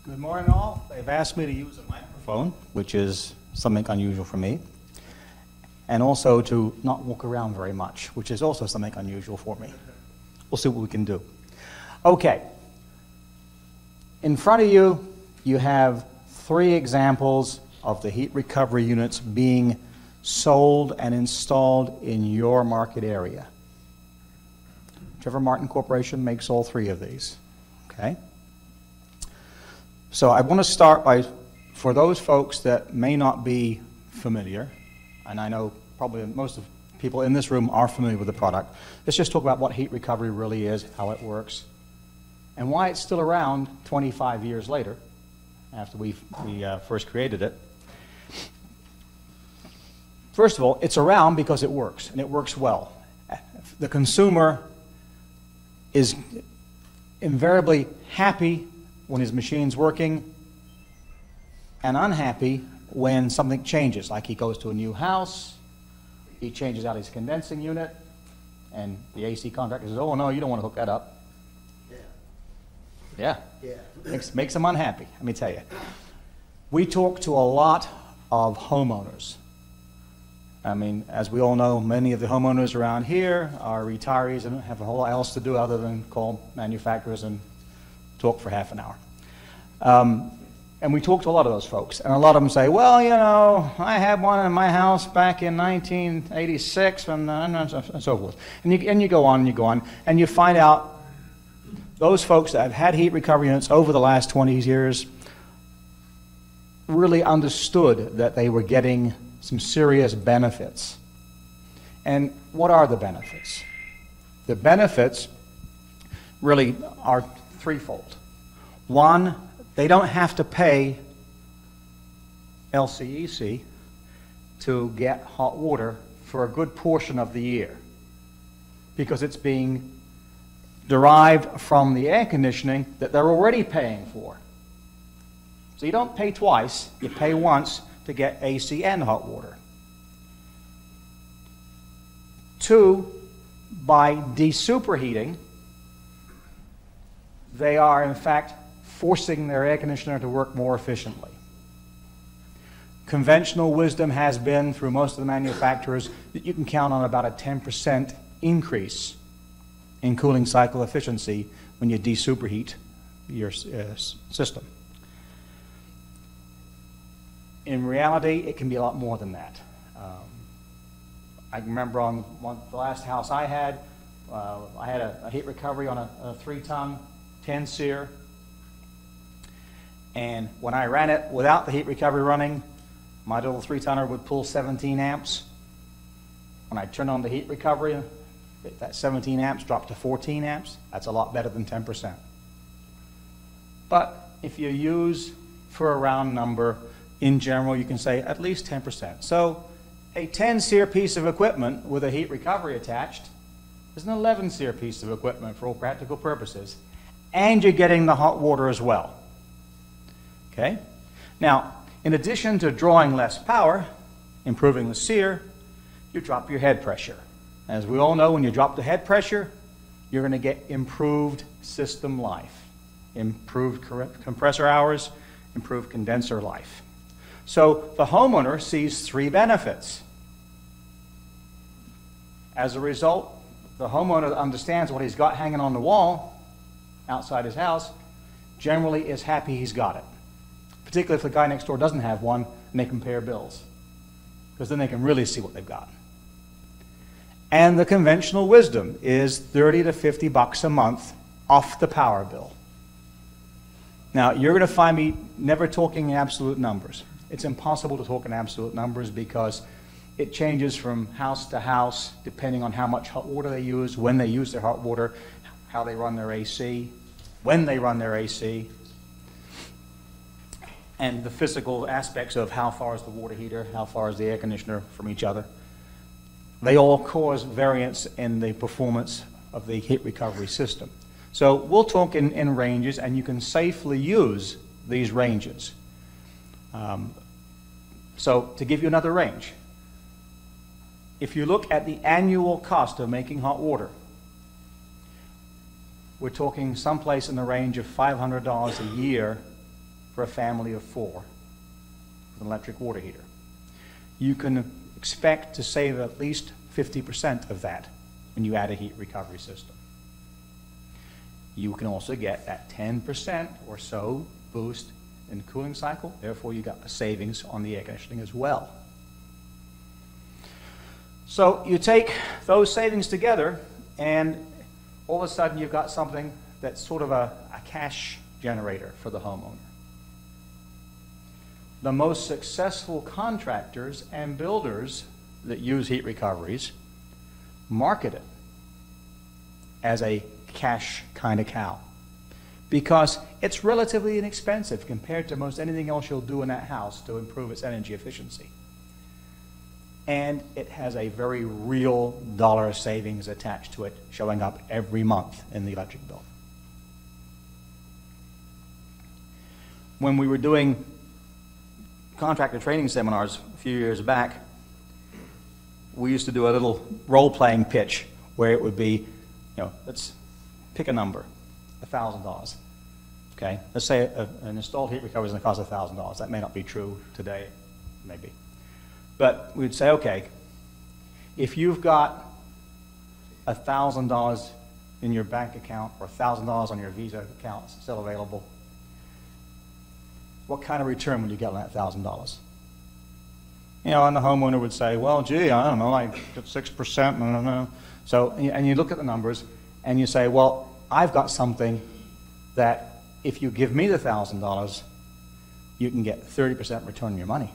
Good morning, all. They've asked me to use a microphone, which is something unusual for me, and also to not walk around very much, which is also something unusual for me. We'll see what we can do. Okay. In front of you, you have 3 examples of the heat recovery units being sold and installed in your market area. Trevor Martin Corporation makes all 3 of these. Okay? So I want to start by, for those folks that may not be familiar, and I know probably most of the people in this room are familiar with the product, let's just talk about what heat recovery really is, how it works, and why it's still around 25 years later, after we first created it. First of all, it's around because it works, and it works well. The consumer is invariably happy when his machine's working and unhappy when something changes, like he goes to a new house, he changes out his condensing unit, and the AC contractor says, oh no, you don't want to hook that up. Yeah. Makes him unhappy, let me tell you. We talk to a lot of homeowners. I mean, as we all know, many of the homeowners around here are retirees and don't have a whole lot else to do other than call manufacturers and talk for half an hour. And we talk to a lot of those folks, and a lot of them say, well, you know, I had one in my house back in 1986, and so forth. And you go on and you go on, and you find out those folks that have had heat recovery units over the last 20 years really understood that they were getting some serious benefits. And what are the benefits? The benefits really are threefold. One, they don't have to pay LCEC to get hot water for a good portion of the year because it's being derived from the air conditioning that they're already paying for. So you don't pay twice, you pay once to get AC and hot water. 2, by desuperheating, they are in fact forcing their air conditioner to work more efficiently. Conventional wisdom has been, through most of the manufacturers, that you can count on about a 10% increase in cooling cycle efficiency when you desuperheat your system. In reality, it can be a lot more than that. I remember on the last house I had a heat recovery on a 3-ton 10-seer. And when I ran it without the heat recovery running, my little 3-tonner would pull 17 amps. When I turned on the heat recovery, that 17 amps dropped to 14 amps. That's a lot better than 10%. But if you use, for a round number, in general, you can say at least 10%. So a 10-seer piece of equipment with a heat recovery attached is an 11-seer piece of equipment for all practical purposes. And you're getting the hot water as well. Okay? Now, in addition to drawing less power, improving the sear, you drop your head pressure. As we all know, when you drop the head pressure, you're going to get improved system life, improved compressor hours, improved condenser life. So the homeowner sees 3 benefits. As a result, the homeowner understands what he's got hanging on the wall outside his house, generally is happy he's got it. Particularly if the guy next door doesn't have one and they compare bills, because then they can really see what they've got. And the conventional wisdom is 30 to 50 bucks a month off the power bill. Now, you're going to find me never talking in absolute numbers. It's impossible to talk in absolute numbers because it changes from house to house depending on how much hot water they use, when they use their hot water, how they run their AC, when they run their AC, and the physical aspects of how far is the water heater, how far is the air conditioner from each other. They all cause variance in the performance of the heat recovery system. So we'll talk in ranges, and you can safely use these ranges. So to give you another range, if you look at the annual cost of making hot water, we're talking someplace in the range of $500 a year for a family of 4 with an electric water heater. You can expect to save at least 50% of that when you add a heat recovery system. You can also get that 10% or so boost in the cooling cycle, therefore you got a savings on the air conditioning as well. So you take those savings together and all of a sudden you've got something that's sort of a cash generator for the homeowner. The most successful contractors and builders that use heat recoveries market it as a cash kind of cow because it's relatively inexpensive compared to most anything else you'll do in that house to improve its energy efficiency. And it has a very real dollar savings attached to it showing up every month in the electric bill. When we were doing contractor training seminars a few years back, we used to do a little role-playing pitch where it would be, let's pick a number, $1,000. Okay, let's say an installed heat recovery is going to cost $1,000. That may not be true today, maybe. But we'd say, okay, if you've got $1,000 in your bank account or $1,000 on your Visa account still available, what kind of return would you get on that $1,000? And the homeowner would say, well, gee, I don't know, I get 6%, I don't know. So, and you look at the numbers and you say, well, I've got something that if you give me the $1,000, you can get 30% return on your money.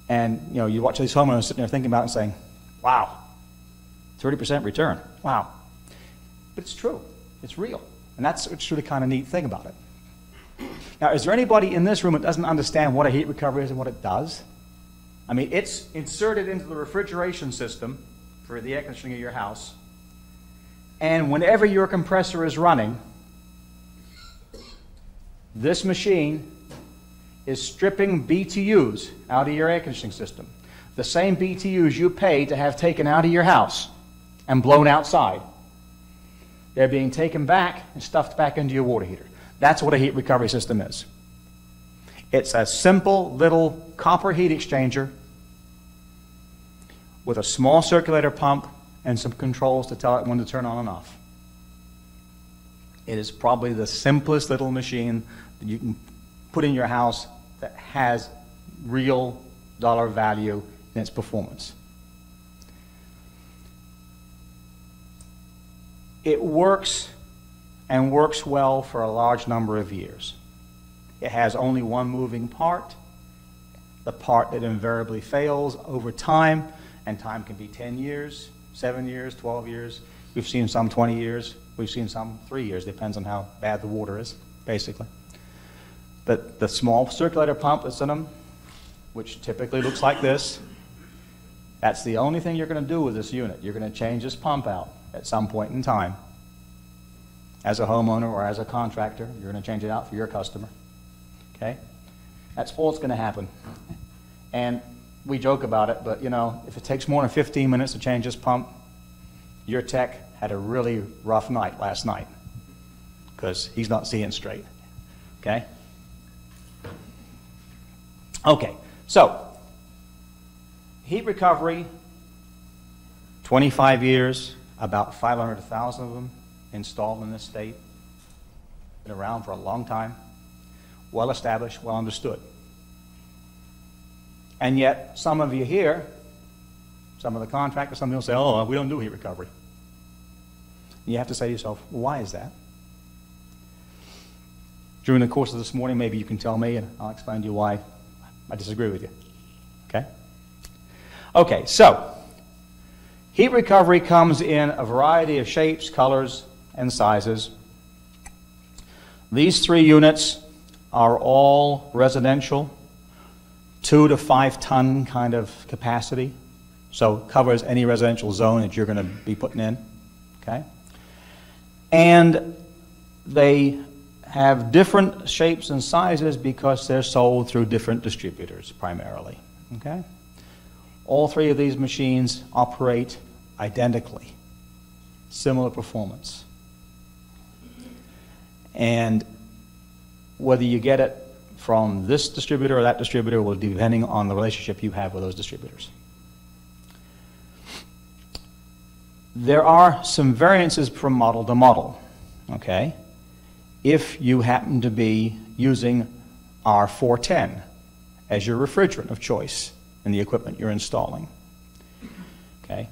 And you watch these homeowners sitting there thinking about it and saying, wow, 30% return, wow. But it's true, it's real. And that's what's really kind of neat thing about it. Now, is there anybody in this room that doesn't understand what a heat recovery is and what it does? I mean, it's inserted into the refrigeration system for the air conditioning of your house. And whenever your compressor is running, this machine is stripping BTUs out of your air conditioning system. The same BTUs you pay to have taken out of your house and blown outside. They're being taken back and stuffed back into your water heater. That's what a heat recovery system is. It's a simple little copper heat exchanger with a small circulator pump and some controls to tell it when to turn on and off. It is probably the simplest little machine that you can put in your house that has real dollar value in its performance. It works and works well for a large number of years. It has only one moving part, the part that invariably fails over time, and time can be 10 years, 7 years, 12 years. We've seen some 20 years. We've seen some 3 years. Depends on how bad the water is, basically. But the small circulator pump that's in them, which typically looks like this, that's the only thing you're going to do with this unit. You're going to change this pump out at some point in time. As a homeowner or as a contractor, you're going to change it out for your customer. Okay? That's all that's going to happen. And we joke about it, but if it takes more than 15 minutes to change this pump, your tech had a really rough night last night because he's not seeing straight. Okay? Okay, so heat recovery, 25 years, about 500,000 of them installed in this state. Been around for a long time, well established, well understood. And yet, some of you here, some of the contractors, some people say, oh, we don't do heat recovery. And you have to say to yourself, why is that? During the course of this morning, maybe you can tell me and I'll explain to you why I disagree with you. Okay? Okay, so heat recovery comes in a variety of shapes, colors, and sizes. These 3 units are all residential, 2 to 5 ton kind of capacity, so covers any residential zone that you're going to be putting in. Okay? And they have different shapes and sizes because they're sold through different distributors primarily. Okay? All 3 of these machines operate identically, similar performance. And Whether you get it from this distributor or that distributor will be depending on the relationship you have with those distributors. There are some variances from model to model, okay? If you happen to be using R410 as your refrigerant of choice in the equipment you're installing, okay?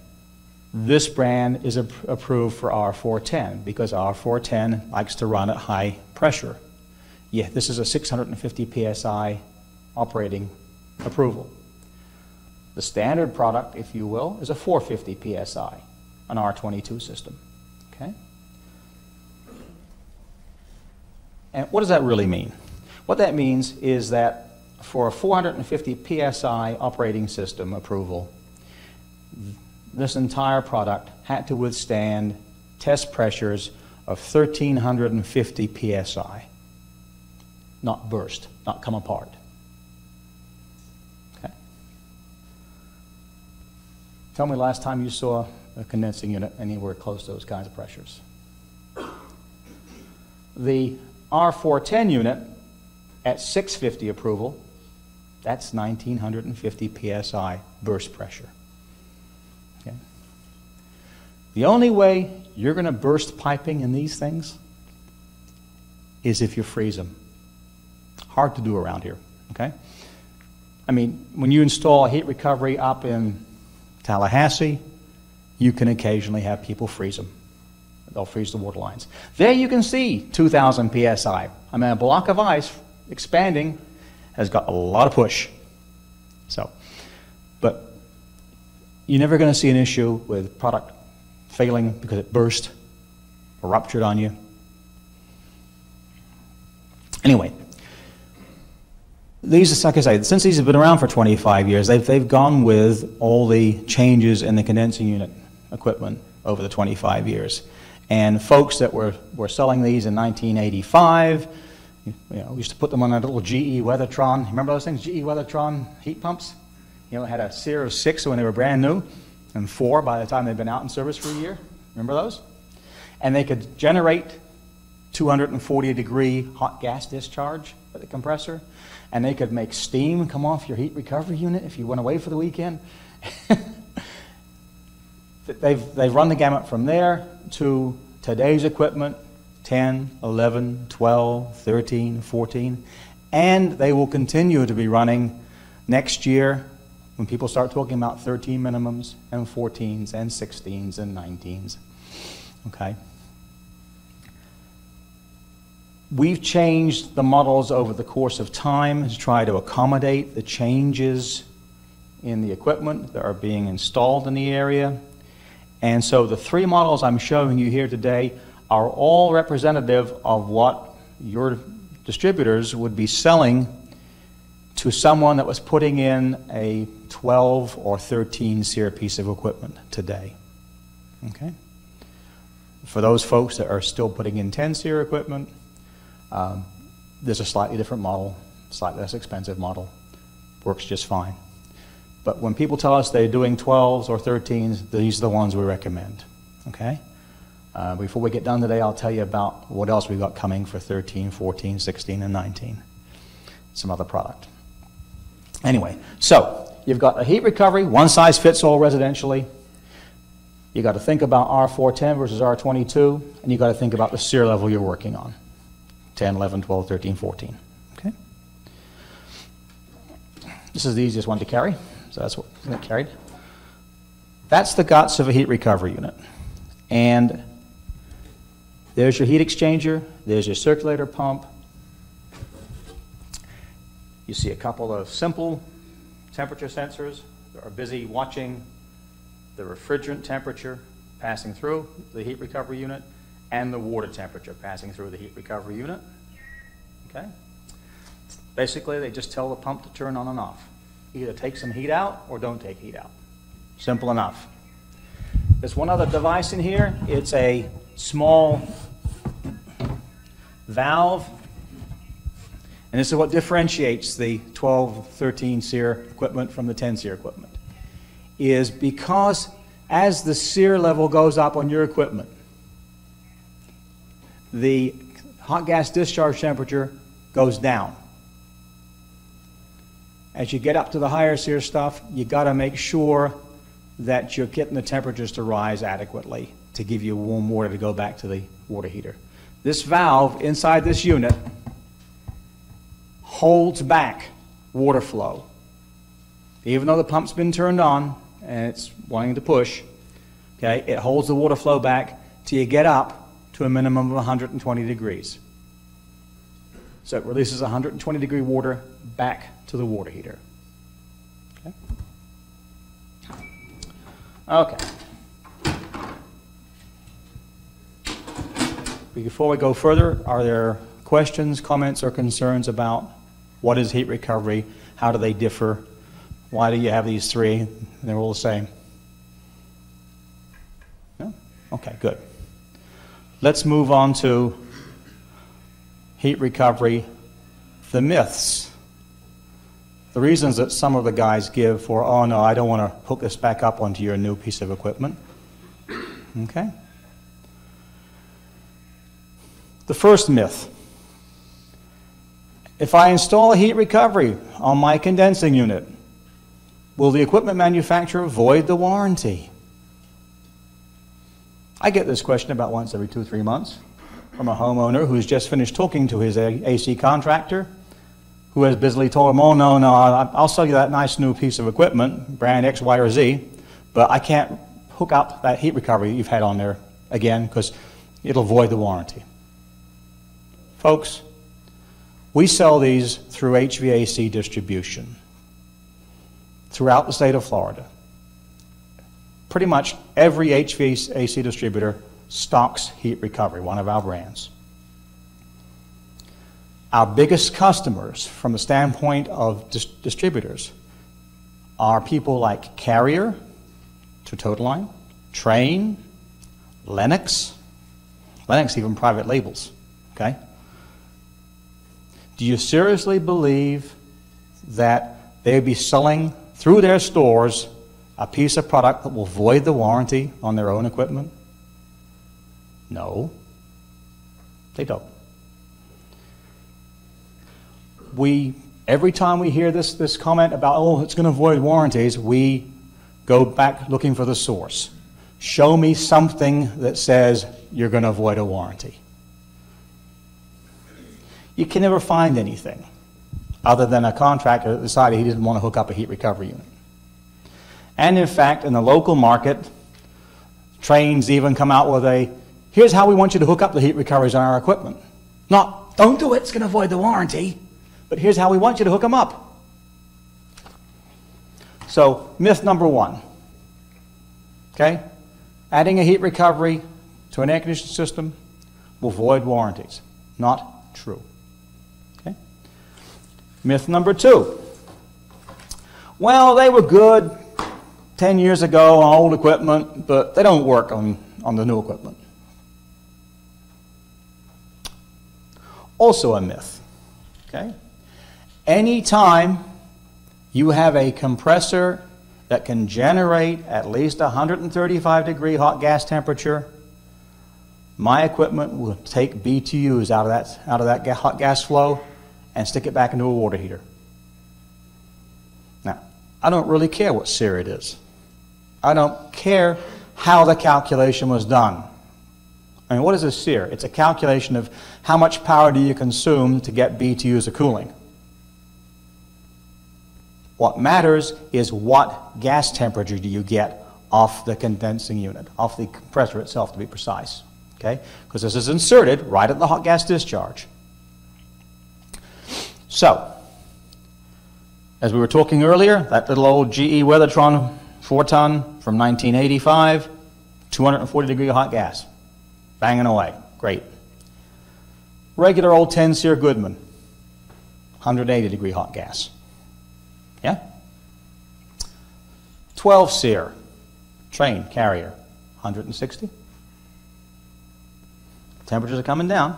This brand is approved for R410 because R410 likes to run at high pressure. Yeah, this is a 650 psi operating approval. The standard product, if you will, is a 450 psi, an R22 system, okay? And what does that really mean? What that means is that for a 450 psi operating system approval, this entire product had to withstand test pressures of 1,350 psi. Not burst, not come apart. Okay. Tell me last time you saw a condensing unit anywhere close to those kinds of pressures. The R410 unit at 650 approval, that's 1,950 psi burst pressure. Okay. The only way you're going to burst piping in these things is if you freeze them. Hard to do around here, okay? I mean, when you install heat recovery up in Tallahassee, you can occasionally have people freeze them. They'll freeze the water lines. There you can see 2,000 psi. I mean, a block of ice expanding has got a lot of push. So, but you're never going to see an issue with product failing because it burst or ruptured on you. Anyway, these, like I say, since these have been around for 25 years, they've gone with all the changes in the condensing unit equipment over the 25 years. And folks that were selling these in 1985, you know, we used to put them on a little GE Weathertron. Remember those things, GE Weathertron heat pumps? You know, it had a SEER of 6 when they were brand new, and 4 by the time they'd been out in service for a year. Remember those? And they could generate 240-degree hot gas discharge at the compressor, and they could make steam come off your heat recovery unit if you went away for the weekend. They've run the gamut from there to today's equipment, 10, 11, 12, 13, 14, and they will continue to be running next year when people start talking about 13 minimums and 14s and 16s and 19s, okay? We've changed the models over the course of time to try to accommodate the changes in the equipment that are being installed in the area. And so the 3 models I'm showing you here today are all representative of what your distributors would be selling to someone that was putting in a 12 or 13 SEER piece of equipment today. Okay? For those folks that are still putting in 10 SEER equipment, there's a slightly different model, slightly less expensive model, works just fine. But when people tell us they're doing 12s or 13s, these are the ones we recommend, okay? Before we get done today, I'll tell you about what else we've got coming for 13, 14, 16, and 19. Some other product. Anyway, so you've got a heat recovery, one size fits all residentially. You've got to think about R410 versus R22, and you've got to think about the SEER level you're working on. 10, 11, 12, 13, 14, okay? This is the easiest one to carry, so that's what it carried. That's the guts of a heat recovery unit. And there's your heat exchanger, there's your circulator pump. You see a couple of simple temperature sensors that are busy watching the refrigerant temperature passing through the heat recovery unit and the water temperature passing through the heat recovery unit. Okay? Basically, they just tell the pump to turn on and off. Either take some heat out or don't take heat out. Simple enough. There's one other device in here. It's a small valve. And this is what differentiates the 12, 13 SEER equipment from the 10 SEER equipment. Is because as the SEER level goes up on your equipment, the hot gas discharge temperature goes down. As you get up to the higher SEER stuff, you got to make sure that you're getting the temperatures to rise adequately to give you warm water to go back to the water heater. This valve inside this unit holds back water flow. Even though the pump's been turned on and it's wanting to push, okay, it holds the water flow back till you get up to a minimum of 120 degrees. So it releases 120 degree water back to the water heater. Okay. Okay. Before we go further, are there questions, comments, or concerns about what is heat recovery? How do they differ? Why do you have these three? They're all the same. No? Okay, good. Let's move on to heat recovery, the myths. The reasons that some of the guys give for, oh no, I don't want to hook this back up onto your new piece of equipment. Okay? The first myth. If I install a heat recovery on my condensing unit, will the equipment manufacturer void the warranty? I get this question about once every 2-3 months from a homeowner who's just finished talking to his AC contractor, who has busily told him, oh no, I'll sell you that nice new piece of equipment, brand X, Y, or Z, but I can't hook up that heat recovery you've had on there again because it'll void the warranty. Folks, we sell these through HVAC distribution throughout the state of Florida. Pretty much every HVAC distributor stocks heat recovery, one of our brands. Our biggest customers from the standpoint of distributors are people like Carrier, to Total Line, Train, Lennox even private labels, okay? Do you seriously believe that they'd be selling through their stores a piece of product that will void the warranty on their own equipment? No, they don't. Every time we hear this comment about, oh, it's going to void warranties, we go back looking for the source. Show me something that says you're going to avoid a warranty. You can never find anything other than a contractor that decided he didn't want to hook up a heat recovery unit. And in fact, in the local market, Trains even come out with a, here's how we want you to hook up the heat recoveries on our equipment. Not, don't do it, it's going to void the warranty, but here's how we want you to hook them up. So, myth number one, okay? Adding a heat recovery to an air conditioning system will void warranties. Not true. Okay? Myth number two, well, they were good 10 years ago on old equipment, but they don't work on the new equipment. Also a myth, okay? Anytime you have a compressor that can generate at least 135 degree hot gas temperature, my equipment will take BTUs out of that hot gas flow and stick it back into a water heater. Now, I don't really care what SEER it is. I don't care how the calculation was done. I mean, what is a SEER? It's a calculation of how much power do you consume to get BTUs of cooling. What matters is what gas temperature do you get off the condensing unit, off the compressor itself to be precise. Okay? Because this is inserted right at the hot gas discharge. So, as we were talking earlier, that little old GE Weathertron 4-ton from 1985, 240 degree hot gas, banging away, great. Regular old 10 SEER Goodman, 180 degree hot gas, yeah? 12 SEER, Train, Carrier, 160. Temperatures are coming down,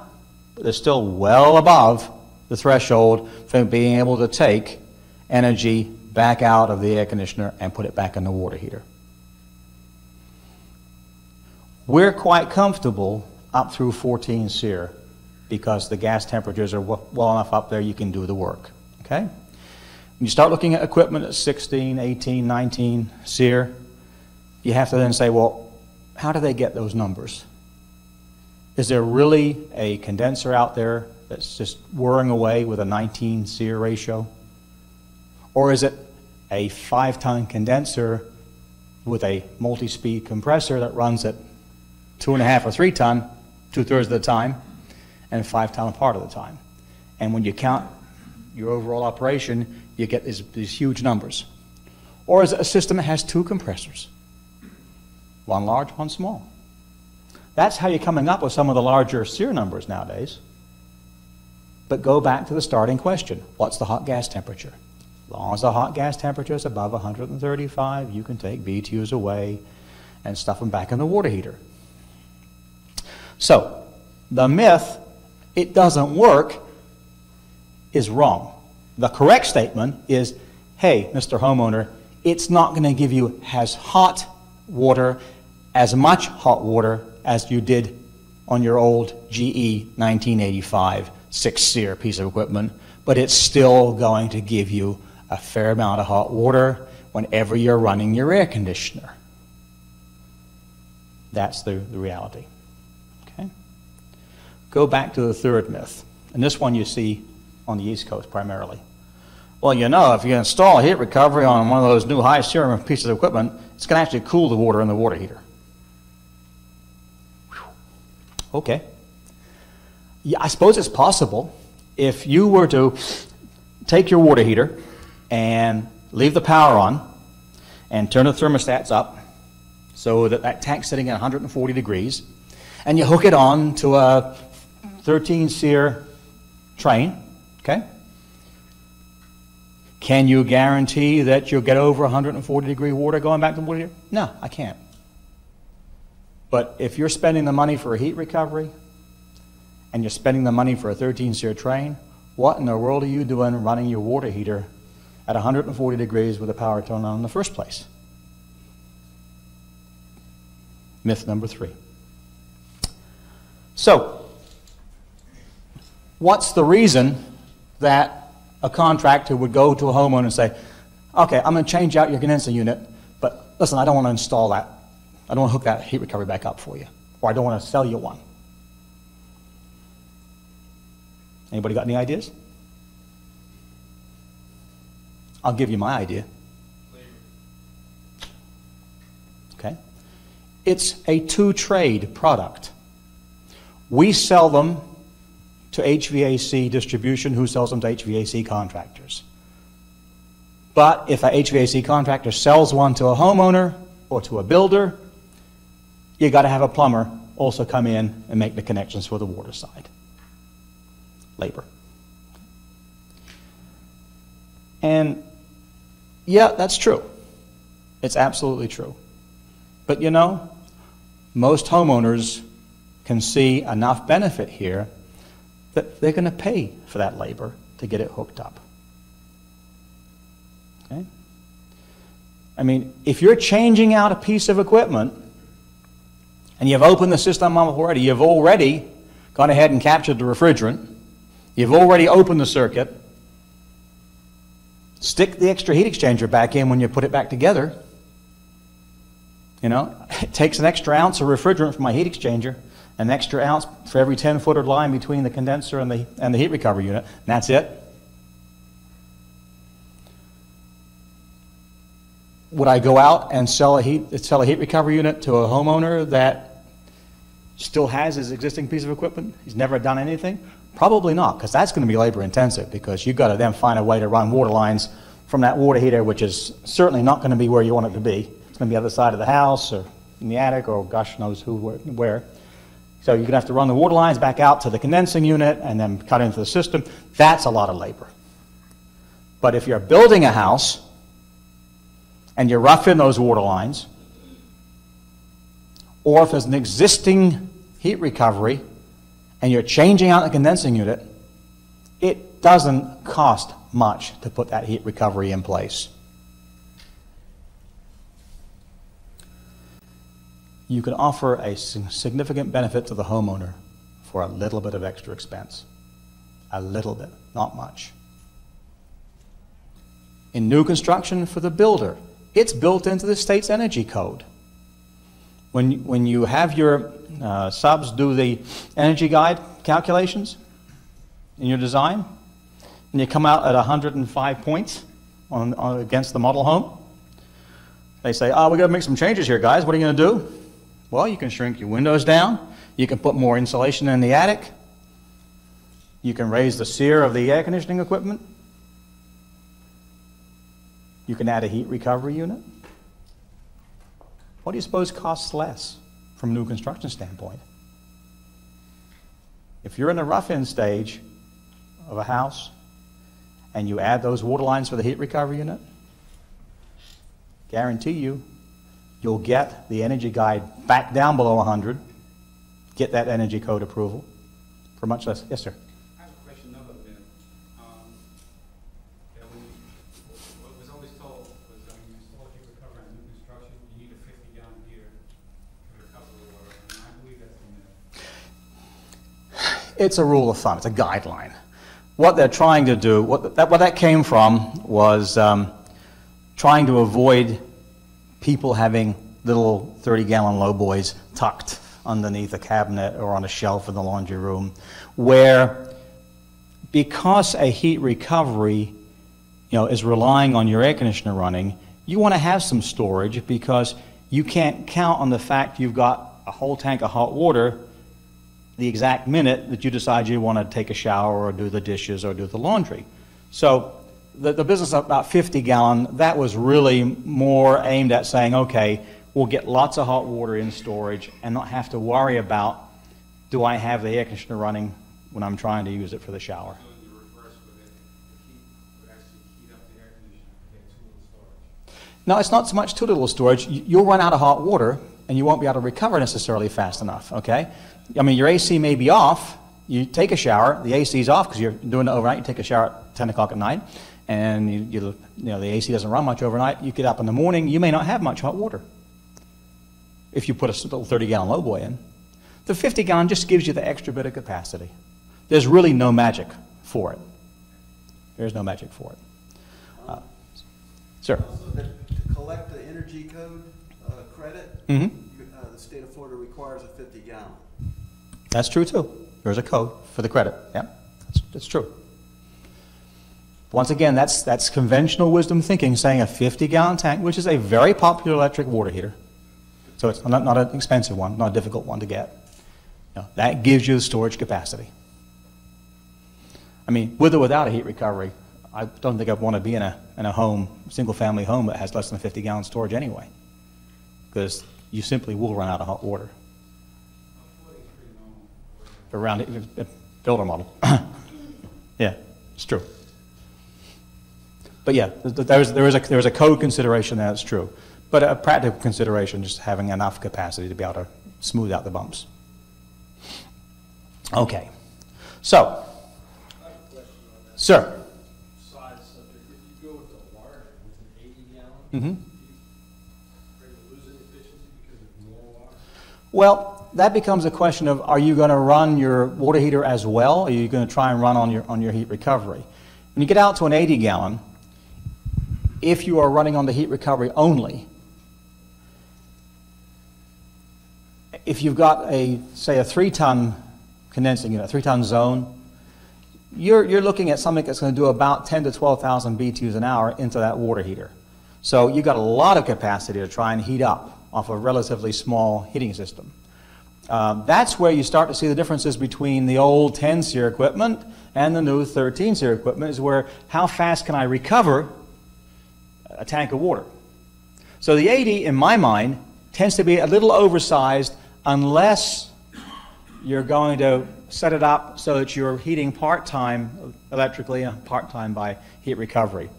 but they're still well above the threshold for being able to take energy back out of the air conditioner and put it back in the water heater. We're quite comfortable up through 14 SEER because the gas temperatures are well enough up there you can do the work, okay? When you start looking at equipment at 16, 18, 19 SEER, you have to then say, well, how do they get those numbers? Is there really a condenser out there that's just whirring away with a 19 SEER ratio? Or is it a 5-ton condenser with a multi-speed compressor that runs at 2.5 or 3 ton 2/3 of the time and 5 ton a part of the time? And when you count your overall operation, you get these huge numbers. Or is it a system that has 2 compressors? One large, one small. That's how you're coming up with some of the larger SEER numbers nowadays. But go back to the starting question. What's the hot gas temperature? As long as the hot gas temperature is above 135, you can take BTUs away and stuff them back in the water heater. So, the myth, it doesn't work, is wrong. The correct statement is, hey, Mr. Homeowner, it's not going to give you as hot water, as much hot water as you did on your old GE 1985 6 SEER piece of equipment, but it's still going to give you a fair amount of hot water whenever you're running your air conditioner. That's the reality. Okay? Go back to the third myth, and this one you see on the East Coast primarily. Well, you know, if you install heat recovery on one of those new high SEER pieces of equipment, it's going to actually cool the water in the water heater. Whew. Okay. Yeah, I suppose it's possible. If you were to take your water heater and leave the power on and turn the thermostats up so that that tank's sitting at 140 degrees, and you hook it on to a 13 SEER train, okay? Can you guarantee that you'll get over 140 degree water going back to the water heater? No, I can't. But if you're spending the money for a heat recovery and you're spending the money for a 13 SEER train, what in the world are you doing running your water heater at 140 degrees with the power turned on in the first place? Myth number 3. So, what's the reason that a contractor would go to a homeowner and say, okay, I'm going to change out your condenser unit, but listen, I don't want to install that. I don't want to hook that heat recovery back up for you, or I don't want to sell you one. Anybody got any ideas? I'll give you my idea. Okay. It's a two-trade product. We sell them to HVAC distribution, who sells them to HVAC contractors. But if a HVAC contractor sells one to a homeowner or to a builder, you got to have a plumber also come in and make the connections for the water side. Labor. And yeah, that's true. It's absolutely true. But you know, most homeowners can see enough benefit here that they're going to pay for that labor to get it hooked up. Okay? I mean, if you're changing out a piece of equipment and you've opened the system up already, you've already gone ahead and captured the refrigerant, you've already opened the circuit, stick the extra heat exchanger back in when you put it back together. You know, it takes an extra ounce of refrigerant from my heat exchanger, an extra ounce for every 10-footer line between the condenser and the heat recovery unit, and that's it. Would I go out and sell a heat recovery unit to a homeowner that still has his existing piece of equipment? He's never done anything? Probably not, because that's going to be labor intensive, because you've got to then find a way to run water lines from that water heater, which is certainly not going to be where you want it to be. It's going to be on the other side of the house or in the attic or gosh knows who, where. So you're going to have to run the water lines back out to the condensing unit and then cut into the system. That's a lot of labor. But if you're building a house and you're roughing those water lines, or if there's an existing heat recovery and you're changing out the condensing unit, it doesn't cost much to put that heat recovery in place. You can offer a significant benefit to the homeowner for a little bit of extra expense. A little bit, not much. In new construction for the builder, it's built into the state's energy code. When you have your subs do the energy guide calculations in your design, and you come out at 105 points against the model home, they say, oh, we've got to make some changes here, guys. What are you going to do? Well, you can shrink your windows down. You can put more insulation in the attic. You can raise the SEER of the air conditioning equipment. You can add a heat recovery unit. What do you suppose costs less from a new construction standpoint? If you're in the rough-in stage of a house and you add those water lines for the heat recovery unit, guarantee you'll get the energy guide back down below 100, get that energy code approval for much less. Yes, sir. I have a question, another bit. What was always told was when you install heat recovery on new construction, you need a 50-gallon heater to recover the water, and I believe that's a myth. It's a rule of thumb. It's a guideline. What they're trying to do, what that came from was trying to avoid people having little 30-gallon lowboys tucked underneath a cabinet or on a shelf in the laundry room, where because a heat recovery is relying on your air conditioner running, you want to have some storage because you can't count on the fact you've got a whole tank of hot water the exact minute that you decide you want to take a shower or do the dishes or do the laundry. So the business of about 50-gallon, that was really more aimed at saying, okay, we'll get lots of hot water in storage and not have to worry about, do I have the air conditioner running when I'm trying to use it for the shower? So in the reverse with it, the heat would actually heat up the air conditioner to get too little storage. No, it's not so much too little storage. You'll run out of hot water and you won't be able to recover necessarily fast enough, okay? I mean, your AC may be off. You take a shower, the AC is off because you're doing it overnight. You take a shower at 10 o'clock at night, and the AC doesn't run much overnight. You get up in the morning, you may not have much hot water if you put a little 30-gallon lowboy in. The 50-gallon just gives you the extra bit of capacity. There's really no magic for it. There's no magic for it. Sir? Also, to collect the energy code credit, the state of Florida requires a 50-gallon. That's true too. There's a code for the credit. Yeah, that's true. Once again, that's conventional wisdom thinking, saying a 50-gallon tank, which is a very popular electric water heater. So it's not an expensive one, not a difficult one to get. That gives you the storage capacity. I mean, with or without a heat recovery, I don't think I'd want to be in a home, single-family home that has less than 50-gallon storage anyway, because you simply will run out of hot water. Around it, builder model. Yeah, it's true. But yeah, there is a code consideration that's true. But a practical consideration, just having enough capacity to be able to smooth out the bumps. Okay. So, I have a question on that. sir. Side subject. If you go with the large, with an 80-gallon, are you losing efficiency because of more water? Well, that becomes a question of, are you going to run your water heater as well, or are you going to try and run on your heat recovery? When you get out to an 80-gallon, if you are running on the heat recovery only, if you've got say a 3-ton condensing unit, a 3-ton zone, you're looking at something that's going to do about 10 to 12,000 BTUs an hour into that water heater. So you've got a lot of capacity to try and heat up off a relatively small heating system. That's where you start to see the differences between the old 10 SEER equipment and the new 13 SEER equipment, is where how fast can I recover a tank of water. So the 80, in my mind, tends to be a little oversized unless you're going to set it up so that you're heating part-time electrically and part-time by heat recovery.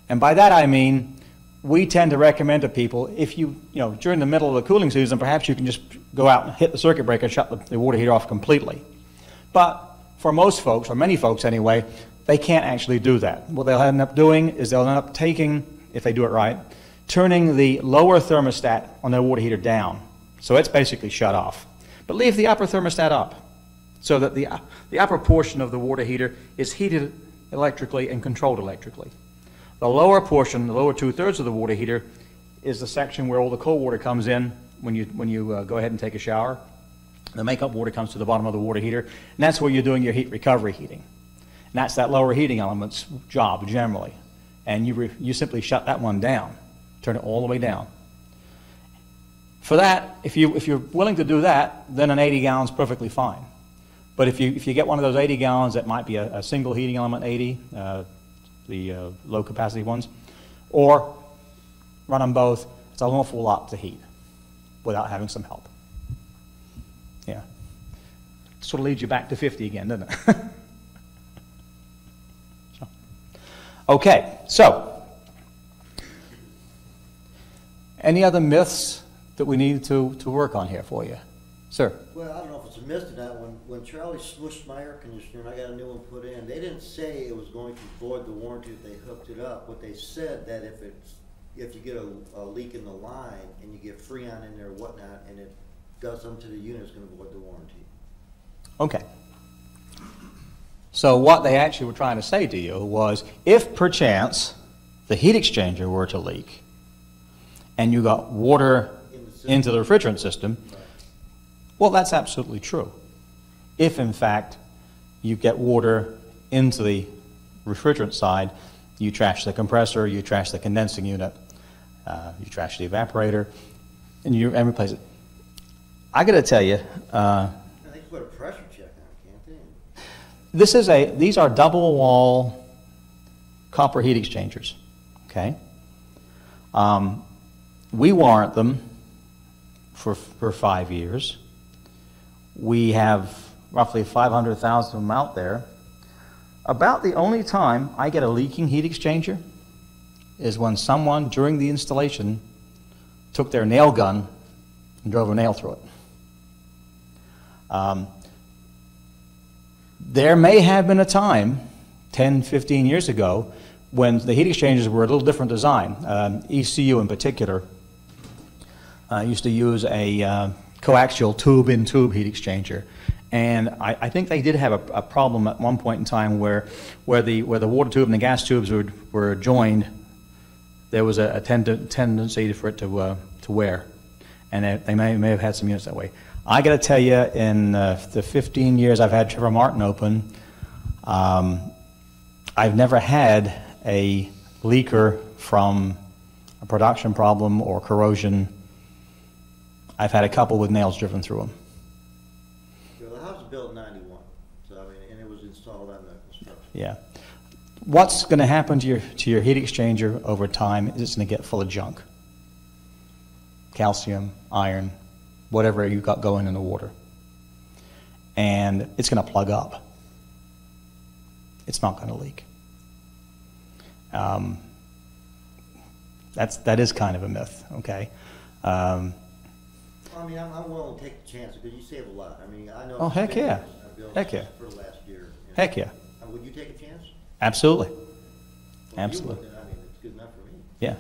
And by that I mean, we tend to recommend to people, if during the middle of the cooling season, perhaps you can just go out and hit the circuit breaker and shut the water heater off completely. But for most folks, or many folks anyway, they can't actually do that. What they'll end up doing is they'll end up taking, if they do it right, turning the lower thermostat on their water heater down. So it's basically shut off. But leave the upper thermostat up. so that the upper portion of the water heater is heated electrically and controlled electrically. The lower portion, the lower 2/3 of the water heater, is the section where all the cold water comes in when you go ahead and take a shower. The makeup water comes to the bottom of the water heater, and that's where you're doing your heat recovery heating. And that's that lower heating element's job generally. And you simply shut that one down, turn it all the way down. For that, if you're willing to do that, then an 80 gallon is perfectly fine. But if you get one of those 80 gallons that might be a single heating element 80, the low capacity ones, or run them both, it's an awful lot to heat without having some help. Yeah. Sort of leads you back to 50 again, doesn't it? Okay, so any other myths that we need to work on here for you? Sir? Well, I don't know if it's a myth or not. When Charlie switched my air conditioner and I got a new one put in, they didn't say it was going to void the warranty if they hooked it up. What they said that if you get a leak in the line and you get Freon in there or whatnot and it does something to the unit, it's going to void the warranty. Okay. So what they actually were trying to say to you was, if perchance the heat exchanger were to leak and you got water into the refrigerant system, well, that's absolutely true. If, in fact, you get water into the refrigerant side, you trash the compressor, you trash the condensing unit, you trash the evaporator, and replace it. I got to tell you, I think you put a pressure check on it, can't they? these are double wall copper heat exchangers. Okay, we warrant them for 5 years. We have roughly 500,000 of them out there. About the only time I get a leaking heat exchanger is when someone during the installation took their nail gun and drove a nail through it. There may have been a time 10, 15 years ago when the heat exchangers were a little different design. ECU in particular used to use a coaxial tube-in-tube heat exchanger. And I think they did have a problem at one point in time where the water tube and the gas tubes were joined. There was a tendency for it to wear, and they may have had some units that way. I got to tell you, in the 15 years I've had Trevor Martin open, I've never had a leaker from a production problem or corrosion. I've had a couple with nails driven through them. Well, the house was built in '91, so I mean, and it was installed on the construction. Yeah. What's going to happen to your heat exchanger over time is it's going to get full of junk. Calcium, iron, whatever you got going in the water. And it's going to plug up. It's not going to leak. That is kind of a myth, okay? Well, I mean, I'm willing to take the chance because you save a lot. I mean, I know. Oh, heck yeah. Heck yeah. For the last year. Heck yeah. Would you take a chance? Absolutely. Well, Absolutely. You would, I mean, it's good enough for me. Yeah.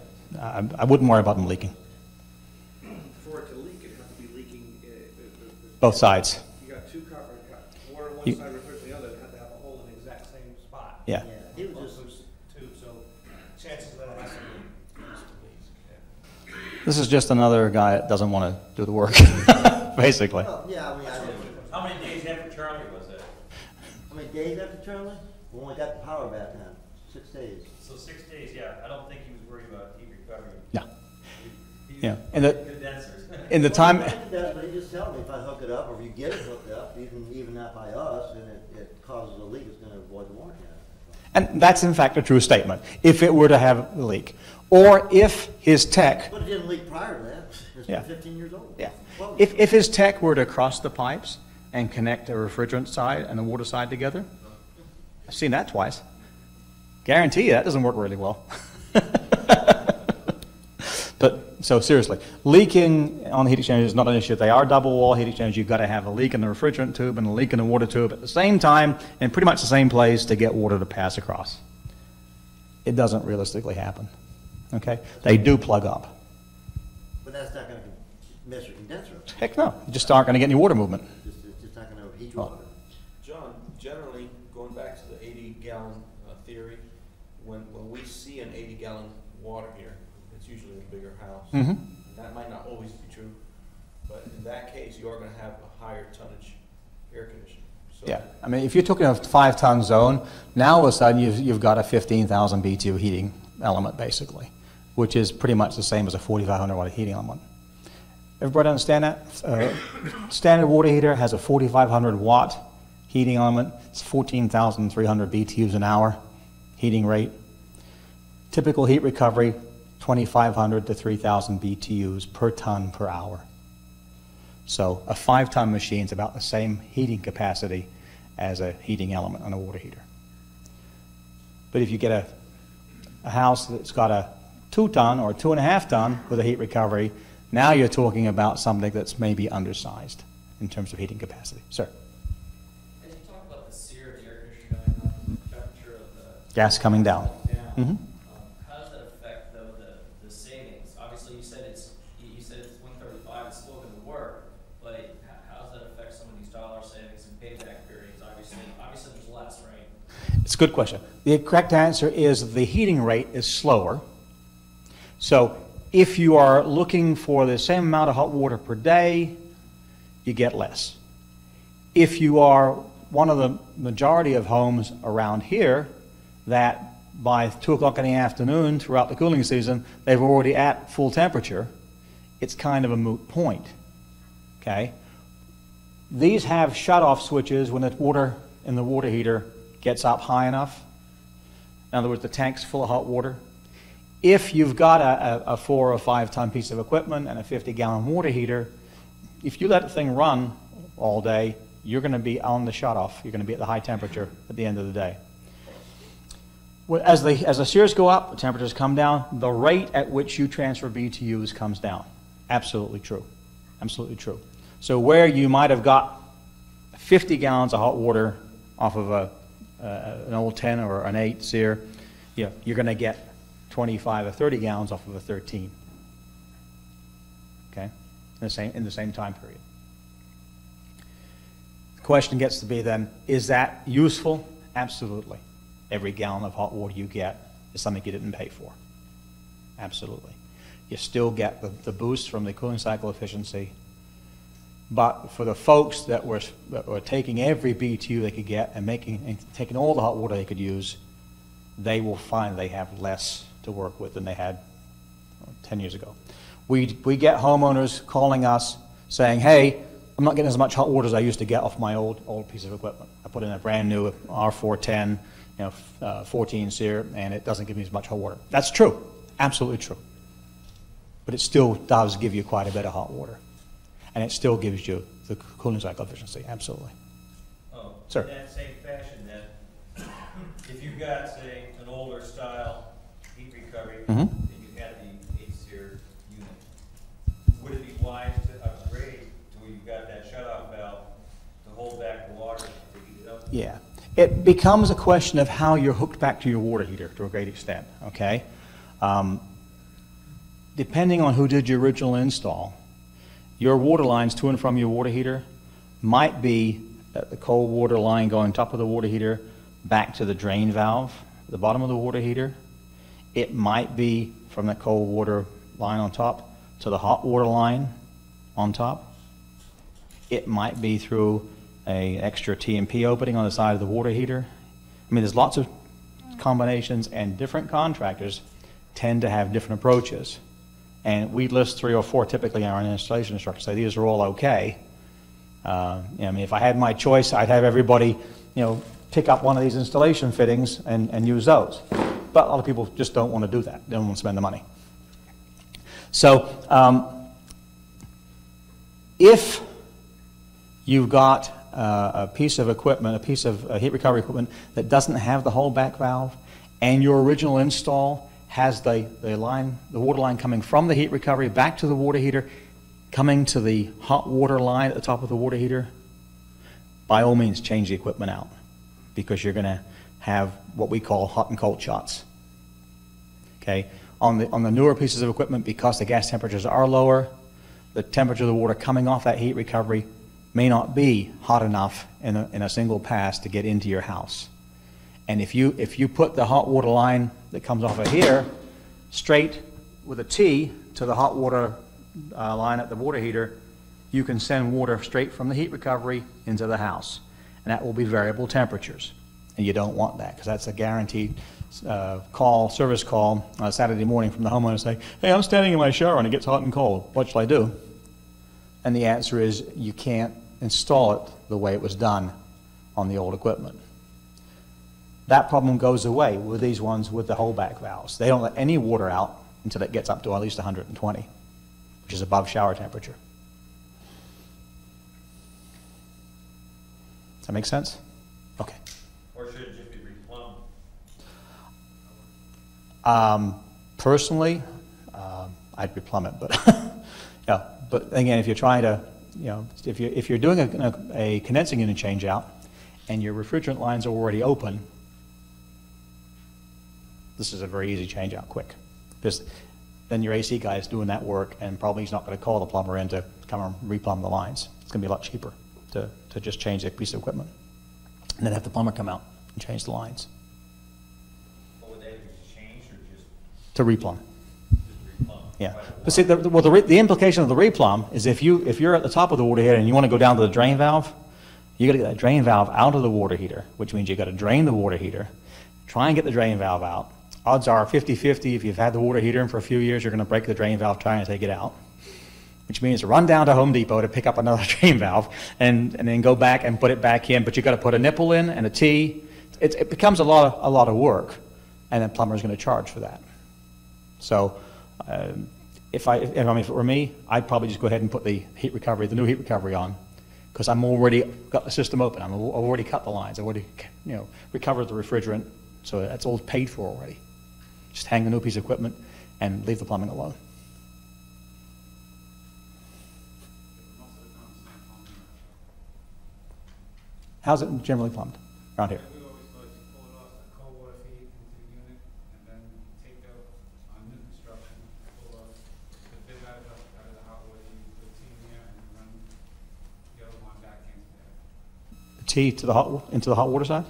I wouldn't worry about them leaking. For it to leak, it'd have to be leaking. Both sides. You got two copper, water on one You- side, refrigerant on the other, it had to have a hole in the exact same spot. Yeah. Yeah, he was just, Too, so chances that it has to be. This is just another guy that doesn't want to do the work, basically. well, yeah, I mean, How many days after Charlie was that? how many days after Charlie? We only got the power back on, 6 days. So 6 days, yeah. I don't think he was worried about heat recovery. Yeah. He Yeah. And the condensers. in the time. But he just tell me if I hook it up, or if you get it hooked up, even not by us, and it causes a leak, it's gonna avoid the warranty on it. And that's in fact a true statement. If it were to have a leak, or if his tech, But it didn't leak prior to that, it's Yeah. been 15 years old. yeah, Well, if his tech were to cross the pipes and connect the refrigerant side and the water side together, I've seen that twice. Guarantee you that doesn't work really well. But so seriously, leaking on the heat exchanger is not an issue. If they are double wall heat exchangers, you've got to have a leak in the refrigerant tube and a leak in the water tube at the same time in pretty much the same place to get water to pass across. It doesn't realistically happen. Okay? They do plug up. But that's not gonna mess your condenser up. Heck no, you just aren't going to get any water movement. It's just not gonna heat your water. going back to the 80-gallon theory, when we see an 80-gallon water heater, it's usually a bigger house. Mm-hmm. That might not always be true, but in that case, you are going to have a higher tonnage air conditioner. So Yeah, I mean, if you're talking a 5-ton zone, now all of a sudden you've got a 15,000 BTU heating element, basically, which is pretty much the same as a 4,500 watt heating element. Everybody understand that? Standard water heater has a 4,500 watt heating element. It's 14,300 BTUs an hour heating rate. Typical heat recovery, 2,500 to 3,000 BTUs per ton per hour. So a 5-ton machine is about the same heating capacity as a heating element on a water heater. But if you get a house that's got a 2-ton or a 2.5-ton with a heat recovery, now you're talking about something that's maybe undersized in terms of heating capacity. Sir? And you talk about the SEER, the air conditioner going up, the temperature of the Gas coming down. down. Mhm. How does that affect though the savings? Obviously, you said it's 135. It's still going to work, but how does that affect some of these dollar savings and payback periods? Obviously, there's less, right? It's a good question. The correct answer is the heating rate is slower. So if you are looking for the same amount of hot water per day, you get less. If you are one of the majority of homes around here that by 2 o'clock in the afternoon throughout the cooling season, they're already at full temperature, it's kind of a moot point, okay? These have shut-off switches when the water in the water heater gets up high enough. In other words, the tank's full of hot water. If you've got a 4 or 5-ton piece of equipment and a 50-gallon water heater, if you let the thing run all day, you're going to be on the shut-off. You're going to be at the high temperature at the end of the day. As the SEERs go up, the temperatures come down, the rate at which you transfer BTUs comes down. Absolutely true. Absolutely true. So where you might have got 50 gallons of hot water off of an old 10 or an 8 SEER, you're going to get 25 or 30 gallons off of a 13, okay, in the same time period. The question gets to be then, is that useful? Absolutely. Every gallon of hot water you get is something you didn't pay for. Absolutely. You still get the boost from the cooling cycle efficiency, but for the folks that were taking every BTU they could get and taking all the hot water they could use, they will find they have less to work with than they had 10 years ago. We get homeowners calling us saying, hey, I'm not getting as much hot water as I used to get off my old piece of equipment. I put in a brand new R410, 14 SEER, and it doesn't give me as much hot water. That's true, absolutely true. But it still does give you quite a bit of hot water. And it still gives you the cooling cycle efficiency, absolutely. Oh, Sir. in that same fashion then, if you've got, say, an older style heat recovery, Mm-hmm. and you had the 8 SEER unit, would it be wise to upgrade to where you've got that shutoff valve to hold back the water to heat it up? Yeah. It becomes a question of how you're hooked back to your water heater to a great extent, okay? Depending on who did your original install, your water lines to and from your water heater might be at the cold water line going top of the water heater back to the drain valve at the bottom of the water heater. It might be from the cold water line on top to the hot water line on top. It might be through an extra T&P opening on the side of the water heater. I mean, there's lots of combinations, and different contractors tend to have different approaches. And we list 3 or 4 typically in our installation instructions, say these are all okay. I mean, if I had my choice, I'd have everybody, pick up one of these installation fittings and use those. But a lot of people just don't want to do that. They don't want to spend the money. So if you've got a piece of equipment, a piece of heat recovery equipment that doesn't have the holdback valve, and your original install has the water line coming from the heat recovery back to the water heater, coming to the hot water line at the top of the water heater, by all means change the equipment out, because you're going to have what we call hot and cold shots. Okay, on the newer pieces of equipment, because the gas temperatures are lower, the temperature of the water coming off that heat recovery may not be hot enough in a single pass to get into your house. And if you put the hot water line that comes off of here straight with a T to the hot water line at the water heater, you can send water straight from the heat recovery into the house. And that will be variable temperatures. And you don't want that, because that's a guaranteed service call on a Saturday morning from the homeowner saying, hey, I'm standing in my shower and it gets hot and cold. What shall I do? And the answer is you can't install it the way it was done on the old equipment. That problem goes away with these ones with the holdback valves. They don't let any water out until it gets up to at least 120, which is above shower temperature. Does that make sense? Okay. Or should it just be replumbed? Personally, I'd replumb it, but yeah. But again, if you're trying to, if you're doing a condensing unit change out and your refrigerant lines are already open, this is a very easy change out, quick. Because then your AC guy is doing that work, and probably he's not going to call the plumber in to come and replumb the lines. It's going to be a lot cheaper to just change a piece of equipment, and then have the plumber come out and change the lines. What would they just change, or just To replumb. replumb? Yeah. But see, the implication of the replumb is if you're at the top of the water heater and you want to go down to the drain valve, you got to get that drain valve out of the water heater, which means you got to drain the water heater, try and get the drain valve out. Odds are 50-50. If you've had the water heater in for a few years, you're going to break the drain valve trying to take it out, which means run down to Home Depot to pick up another drain valve and then go back and put it back in. But you've got to put a nipple in and a T. It becomes a lot of work, and the plumber's going to charge for that. So if it were me, I'd probably just go ahead and put the new heat recovery on, because I'm already got the system open. I've already cut the lines. I've already recovered the refrigerant, so that's all paid for already. Just hang the new piece of equipment and leave the plumbing alone. How's it generally plumbed around here? We always like to pull it off the cold water feed into the unit, and then take out on new construction, pull off the bit out of the hot water, you put the T in there, and run the other one back into there. The T to into the hot water side,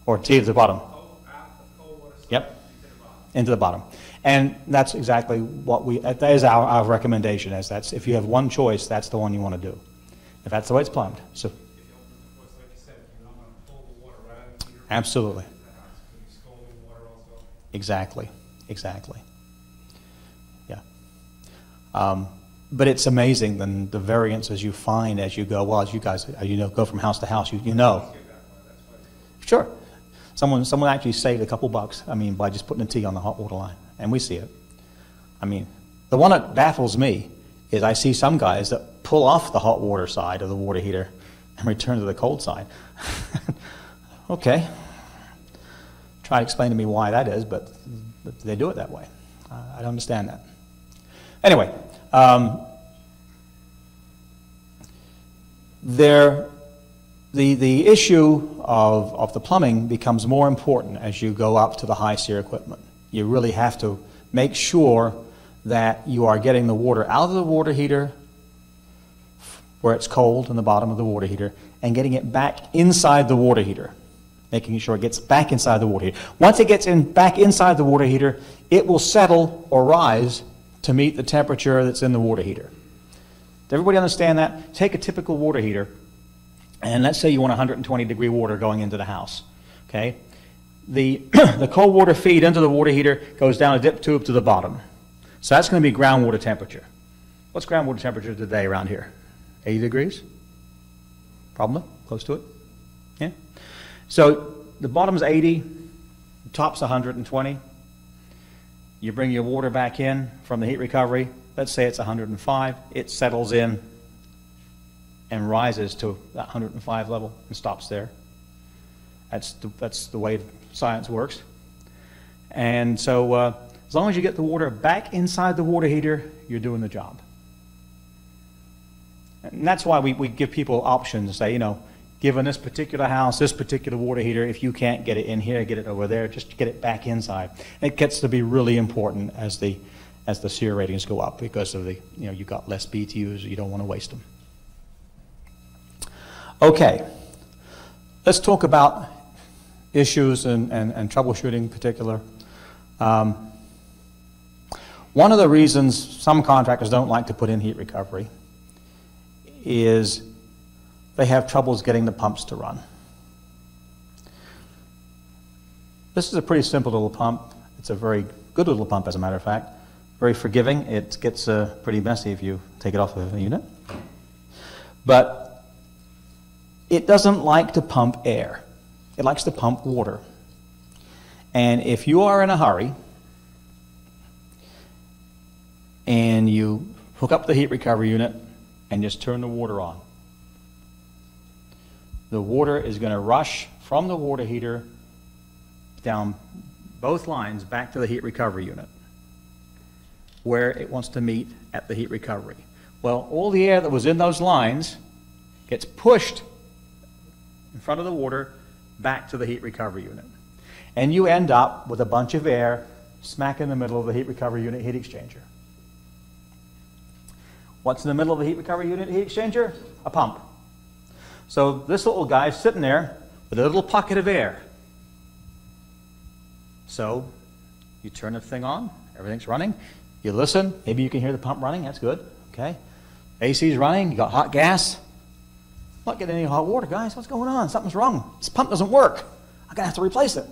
or T to the bottom? Cold water side. Yep. Into the bottom. Into the bottom. And that's exactly what that is our recommendation, is that's, if you have one choice, that's the one you want to do, if that's the way it's plumbed. So If you open the doors, like you said, you don't want to pull the water right out of the heater. absolutely. Into the house, because you scalding water also. Exactly. Yeah. But it's amazing the variances you find as you go. Well, as you guys, go from house to house, you know. Sure. Someone actually saved a couple bucks, by just putting a T on the hot water line, and we see it. The one that baffles me is I see some guys that pull off the hot water side of the water heater and return to the cold side. Okay. Try to explain to me why that is, but they do it that way. I don't understand that. Anyway, the issue of the plumbing becomes more important as you go up to the high SEER equipment. You really have to make sure that you are getting the water out of the water heater where it's cold in the bottom of the water heater and getting it back inside the water heater, making sure it gets back inside the water heater. Once it gets back inside the water heater, it will settle or rise to meet the temperature that's in the water heater. Does everybody understand that? Take a typical water heater, and let's say you want 120 degree water going into the house, okay? The cold water feed into the water heater goes down a dip tube to the bottom. So that's going to be groundwater temperature. What's groundwater temperature today around here? 80 degrees? Probably, close to it. Yeah? So the bottom's 80, the top's 120. You bring your water back in from the heat recovery. Let's say it's 105. It settles in and rises to that 105 level and stops there. That's the way science works. And so as long as you get the water back inside the water heater, you're doing the job. And that's why we give people options, say, given this particular house, this particular water heater, if you can't get it in here, get it over there, just get it back inside. It gets to be really important as the SEER ratings go up, because of you've got less BTUs, you don't want to waste them. Okay, let's talk about issues and troubleshooting in particular. One of the reasons some contractors don't like to put in heat recovery is they have troubles getting the pumps to run. This is a pretty simple little pump. It's a very good little pump, as a matter of fact. Very forgiving. It gets pretty messy if you take it off of a unit. But it doesn't like to pump air. It likes to pump water. And if you are in a hurry and you hook up the heat recovery unit and just turn the water on, the water is going to rush from the water heater down both lines back to the heat recovery unit where it wants to meet at the heat recovery. Well, all the air that was in those lines gets pushed in front of the water back to the heat recovery unit. And you end up with a bunch of air smack in the middle of the heat recovery unit heat exchanger. What's in the middle of the heat recovery unit heat exchanger? A pump. So this little guy's sitting there with a little pocket of air. So you turn the thing on, everything's running. You listen, maybe you can hear the pump running, that's good, okay? AC's running, you got hot gas. I'm not getting any hot water, guys, what's going on? Something's wrong. This pump doesn't work. I'm gonna have to replace it.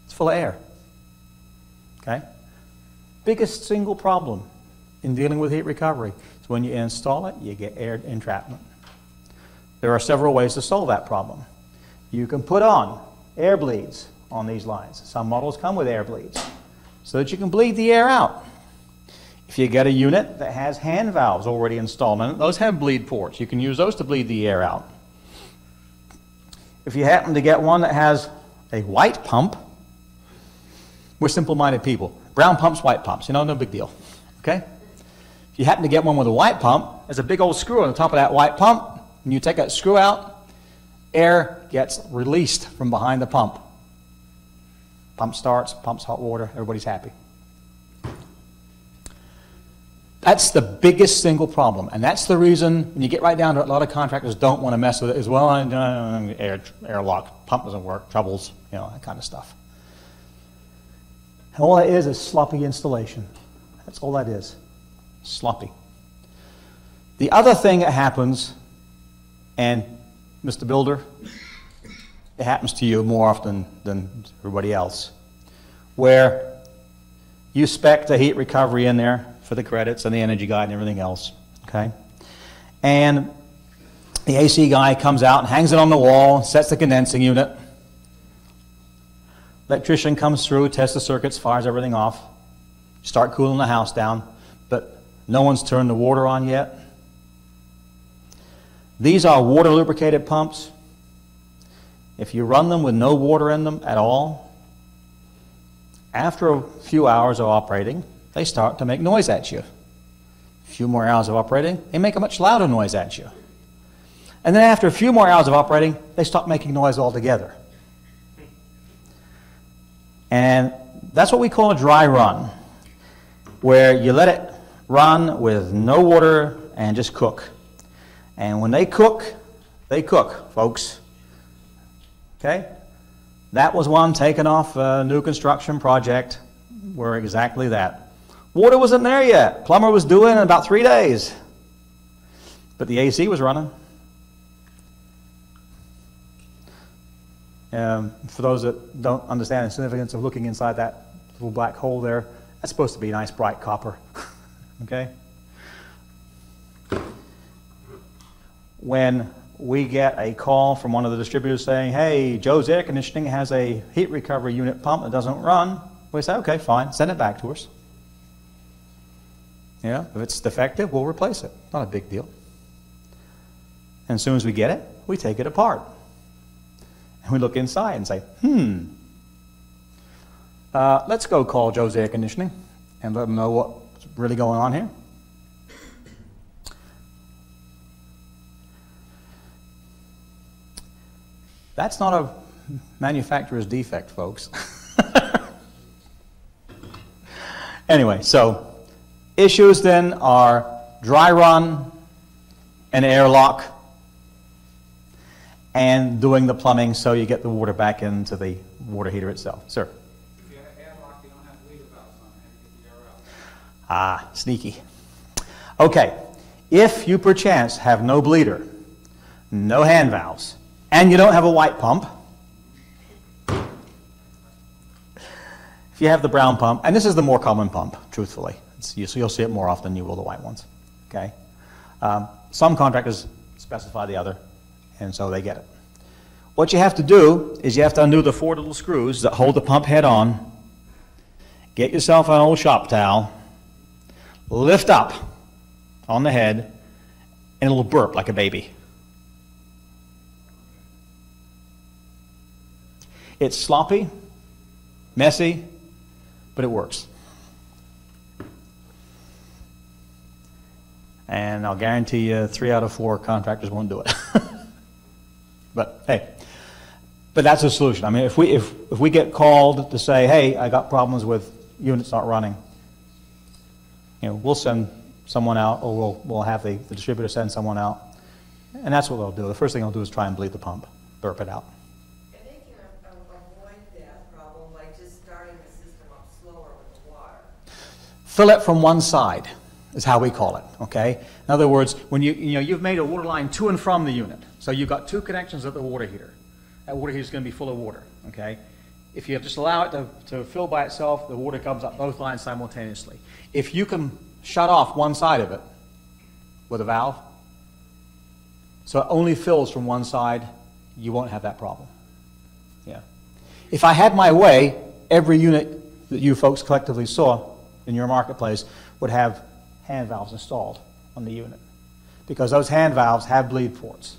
It's full of air, okay? Biggest single problem in dealing with heat recovery is when you install it, you get air entrapment. There are several ways to solve that problem. You can put on air bleeds on these lines. Some models come with air bleeds so that you can bleed the air out. If you get a unit that has hand valves already installed in it, those have bleed ports. You can use those to bleed the air out. If you happen to get one that has a white pump, we're simple-minded people. Brown pumps, white pumps, you know, no big deal, okay? If you happen to get one with a white pump, there's a big old screw on the top of that white pump, and you take that screw out, air gets released from behind the pump. Pump starts, pumps hot water, everybody's happy. That's the biggest single problem, and that's the reason when you get right down to it, a lot of contractors don't want to mess with it as well. Air lock, pump doesn't work, troubles, you know, that kind of stuff. And all that is sloppy installation. That's all that is, sloppy. The other thing that happens, and Mr. Builder, it happens to you more often than everybody else, where you spec the heat recovery in there for the credits and the energy guide and everything else, okay? And the AC guy comes out and hangs it on the wall, sets the condensing unit. Electrician comes through, tests the circuits, fires everything off, start cooling the house down, but no one's turned the water on yet. These are water lubricated pumps. If you run them with no water in them at all, after a few hours of operating, they start to make noise at you. A few more hours of operating, they make a much louder noise at you. And then after a few more hours of operating, they stop making noise altogether. And that's what we call a dry run, where you let it run with no water and just cook. And when they cook, folks. Okay? That was one taken off a new construction project where exactly that. Water wasn't there yet. Plumber was due in about 3 days. But the AC was running. For those that don't understand the significance of looking inside that little black hole there, that's supposed to be nice bright copper. Okay? When we get a call from one of the distributors saying, hey, Joe's Air Conditioning has a heat recovery unit pump that doesn't run, we say, okay, fine, send it back to us. Yeah, if it's defective, we'll replace it. Not a big deal. And as soon as we get it, we take it apart. And we look inside and say, let's go call Joe's Air Conditioning and let them know what's really going on here. That's not a manufacturer's defect, folks. Anyway, so issues then are dry run, an airlock, and doing the plumbing so you get the water back into the water heater itself. Sir? If you have an airlock, you don't have bleeder valves on it, and you get the air out. Ah, sneaky. Okay, if you perchance have no bleeder, no hand valves, and you don't have a white pump, if you have the brown pump, and this is the more common pump, truthfully, you'll see it more often than you will the white ones, okay? Some contractors specify the other, and so they get it. What you have to do is you have to undo the 4 little screws that hold the pump head on, get yourself an old shop towel, lift up on the head, and it'll burp like a baby. It's sloppy, messy, but it works. And I'll guarantee you 3 out of 4 contractors won't do it. But hey, but that's a solution. I mean, if we get called to say, hey, I got problems with units not running, we'll send someone out, or we'll have the distributor send someone out, and that's what they'll do. The first thing they'll do is try and bleed the pump, burp it out. And they can avoid that problem by just starting the system up slower with the water. Fill it from one side is how we call it, okay? In other words, when you've made a water line to and from the unit, so you've got 2 connections at the water heater. That water heater is going to be full of water, okay? If you just allow it to fill by itself, the water comes up both lines simultaneously. If you can shut off one side of it with a valve, so it only fills from one side, you won't have that problem. Yeah. If I had my way, every unit that you folks collectively saw in your marketplace would have hand valves installed on the unit, because those hand valves have bleed ports.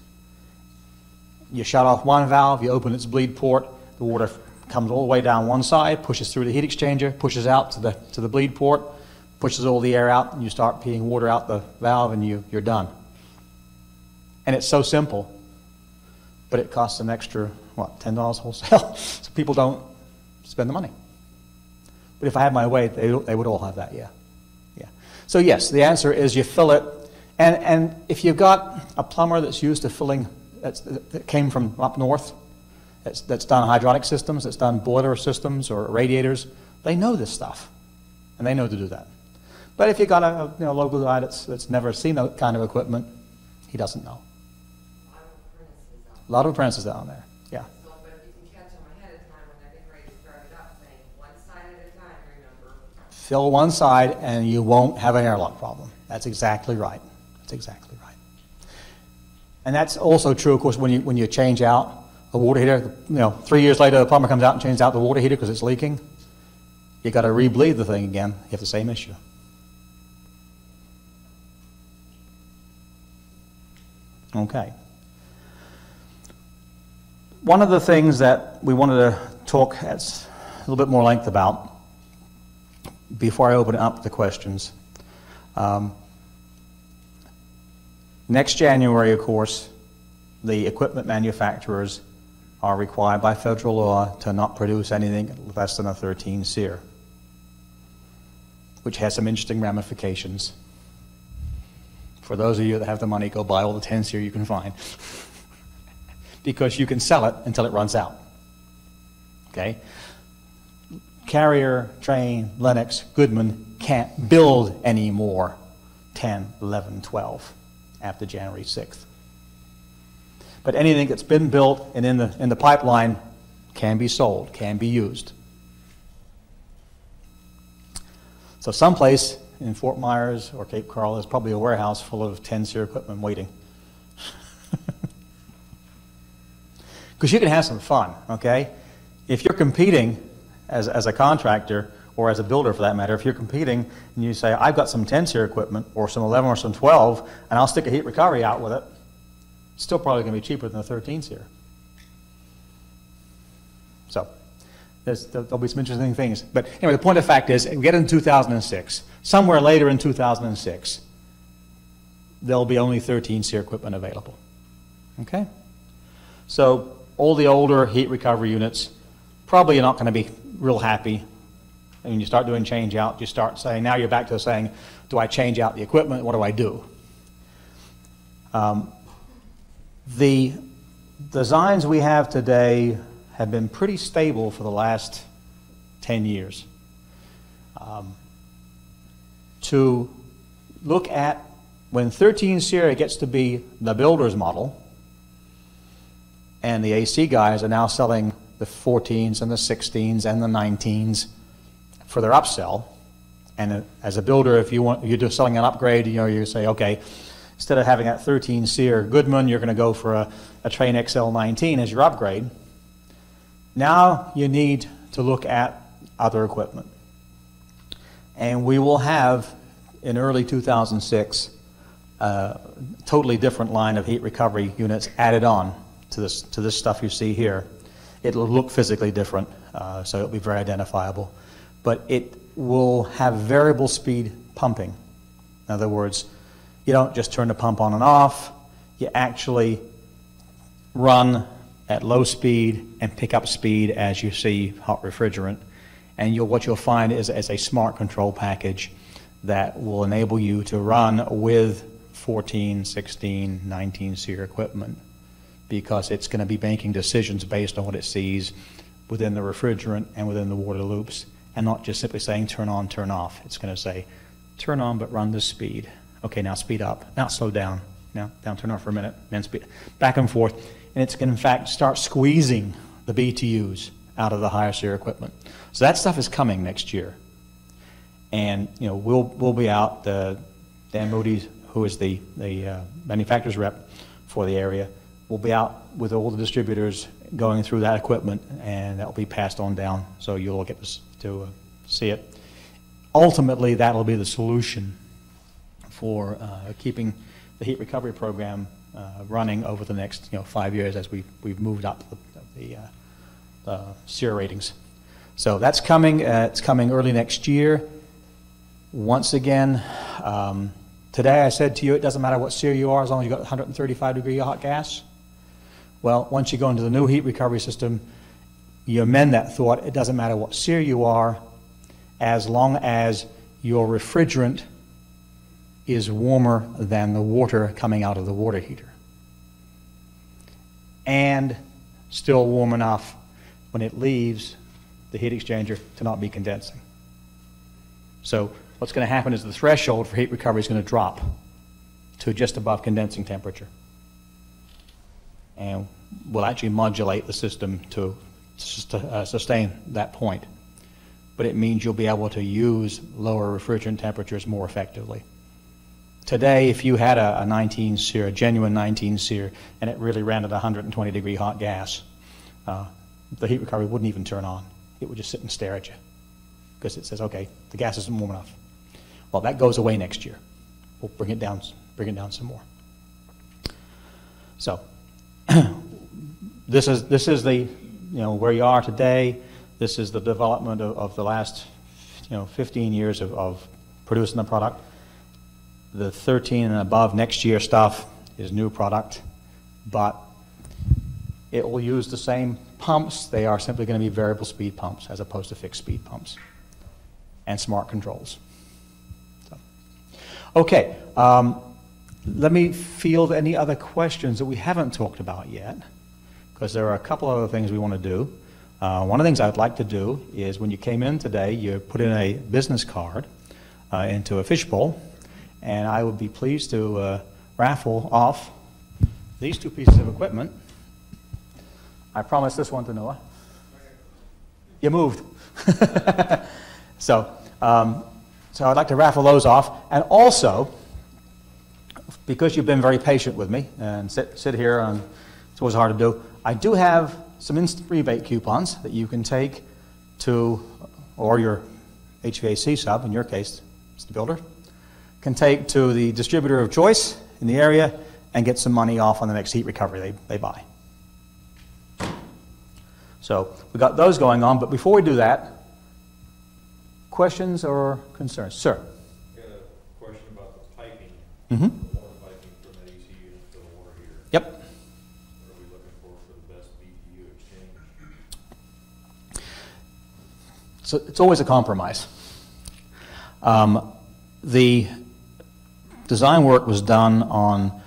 You shut off one valve, you open its bleed port, the water comes all the way down one side, pushes through the heat exchanger, pushes out to the bleed port, pushes all the air out, and you start peeing water out the valve, and you're done. And it's so simple, but it costs an extra, what, $10 wholesale? So people don't spend the money. But if I had my way, they would all have that, yeah. Yeah. So yes, the answer is you fill it, and if you've got a plumber that's used to filling, that came from up north, that's done hydronic systems, that's done boiler systems or radiators, they know this stuff, and they know to do that. But if you've got a local guy that's never seen that kind of equipment, he doesn't know. A lot of apprentices down there, yeah. So, but if you can catch them ahead of time when they're getting ready to start it up, saying one side at a time, remember. Fill one side and you won't have an airlock problem. That's exactly right. That's exactly right. And that's also true, of course, when you change out a water heater. 3 years later, the plumber comes out and changes out the water heater because it's leaking. You got to rebleed the thing again. You have the same issue. Okay. One of the things that we wanted to talk at a little bit more length about before I open it up to questions. Next January, of course, the equipment manufacturers are required by federal law to not produce anything less than a 13 SEER, which has some interesting ramifications. For those of you that have the money, go buy all the 10 SEER you can find. Because you can sell it until it runs out. Okay? Carrier, Train, Lennox, Goodman can't build any more 10, 11, 12 after January 6th. But anything that's been built and in the pipeline can be sold, can be used. So someplace in Fort Myers or Cape Coral is probably a warehouse full of 10 SEER equipment waiting. Because you can have some fun, okay? If you're competing as a contractor, or as a builder for that matter, if you're competing and you say, I've got some 10 SEER equipment, or some 11 or some 12, and I'll stick a heat recovery out with it, it's still probably going to be cheaper than a 13 SEER. So, there'll be some interesting things. But anyway, the point of fact is, we get in 2006. Somewhere later in 2006, there'll be only 13 SEER equipment available. Okay? So, all the older heat recovery units, probably you're not going to be real happy. And when you start doing change out, you start saying, now you're back to saying, do I change out the equipment? What do I do? The designs we have today have been pretty stable for the last 10 years. To look at when 13 Sierra gets to be the builder's model, and the AC guys are now selling the 14s and the 16s and the 19s for their upsell. And as a builder, if you're just selling an upgrade, you say, okay, instead of having that 13 Sierra Goodman, you're going to go for a Train XL19 as your upgrade. Now you need to look at other equipment. And we will have, in early 2006, a totally different line of heat recovery units added on to this stuff you see here. It'll look physically different, so it'll be very identifiable. But it will have variable speed pumping. In other words, you don't just turn the pump on and off. You actually run at low speed and pick up speed as you see hot refrigerant. And what you'll find is a smart control package that will enable you to run with 14, 16, 19 SEER equipment, because it's going to be making decisions based on what it sees within the refrigerant and within the water loops, and not just simply saying turn on, turn off. It's going to say turn on but run this speed. Okay, now speed up. Now slow down. Now down, turn off for a minute, then speed. Back and forth. And it's going to in fact start squeezing the BTUs out of the higher SEER equipment. So that stuff is coming next year. And we'll be out, Dan Moody, who is the manufacturer's rep for the area, will be out with all the distributors going through that equipment, and that will be passed on down, so you'll get to see it. Ultimately, that will be the solution for keeping the heat recovery program running over the next 5 years as we've moved up the SEER ratings. So that's coming. It's coming early next year. Once again, today I said to you, it doesn't matter what SEER you are as long as you've got 135-degree hot gas. Well, once you go into the new heat recovery system, you amend that thought. It doesn't matter what SEER you are as long as your refrigerant is warmer than the water coming out of the water heater, and still warm enough when it leaves the heat exchanger to not be condensing. So what's going to happen is the threshold for heat recovery is going to drop to just above condensing temperature, and will actually modulate the system to sustain that point. But it means you'll be able to use lower refrigerant temperatures more effectively. Today, if you had a 19 SEER, a genuine 19 SEER, and it really ran at 120-degree hot gas, the heat recovery wouldn't even turn on. It would just sit and stare at you because it says, okay, the gas isn't warm enough. Well, that goes away next year. We'll bring it down some more. So this is the where you are today. This is the development of the last 15 years of producing the product. The 13 and above next year stuff is new product, but it will use the same pumps. They are simply going to be variable speed pumps as opposed to fixed speed pumps, and smart controls. So, okay, let me field any other questions that we haven't talked about yet, because there are a couple other things we want to do. One of the things I'd like to do is when you came in today, you put in a business card into a fishbowl, and I would be pleased to raffle off these two pieces of equipment. I promised this one to Noah. You moved. So I'd like to raffle those off. And also, because you've been very patient with me and sit here, and it's always hard to do, I do have some instant rebate coupons that you can take to, or your HVAC sub, in your case, it's the builder, can take to the distributor of choice in the area and get some money off on the next heat recovery they buy. So we got those going on, but before we do that, questions or concerns? Sir? I got a question about the piping. Mm-hmm. The water piping from the AC unit to the water heater. Yep. What are we looking for the best BTU exchange? So it's always a compromise. The design work was done on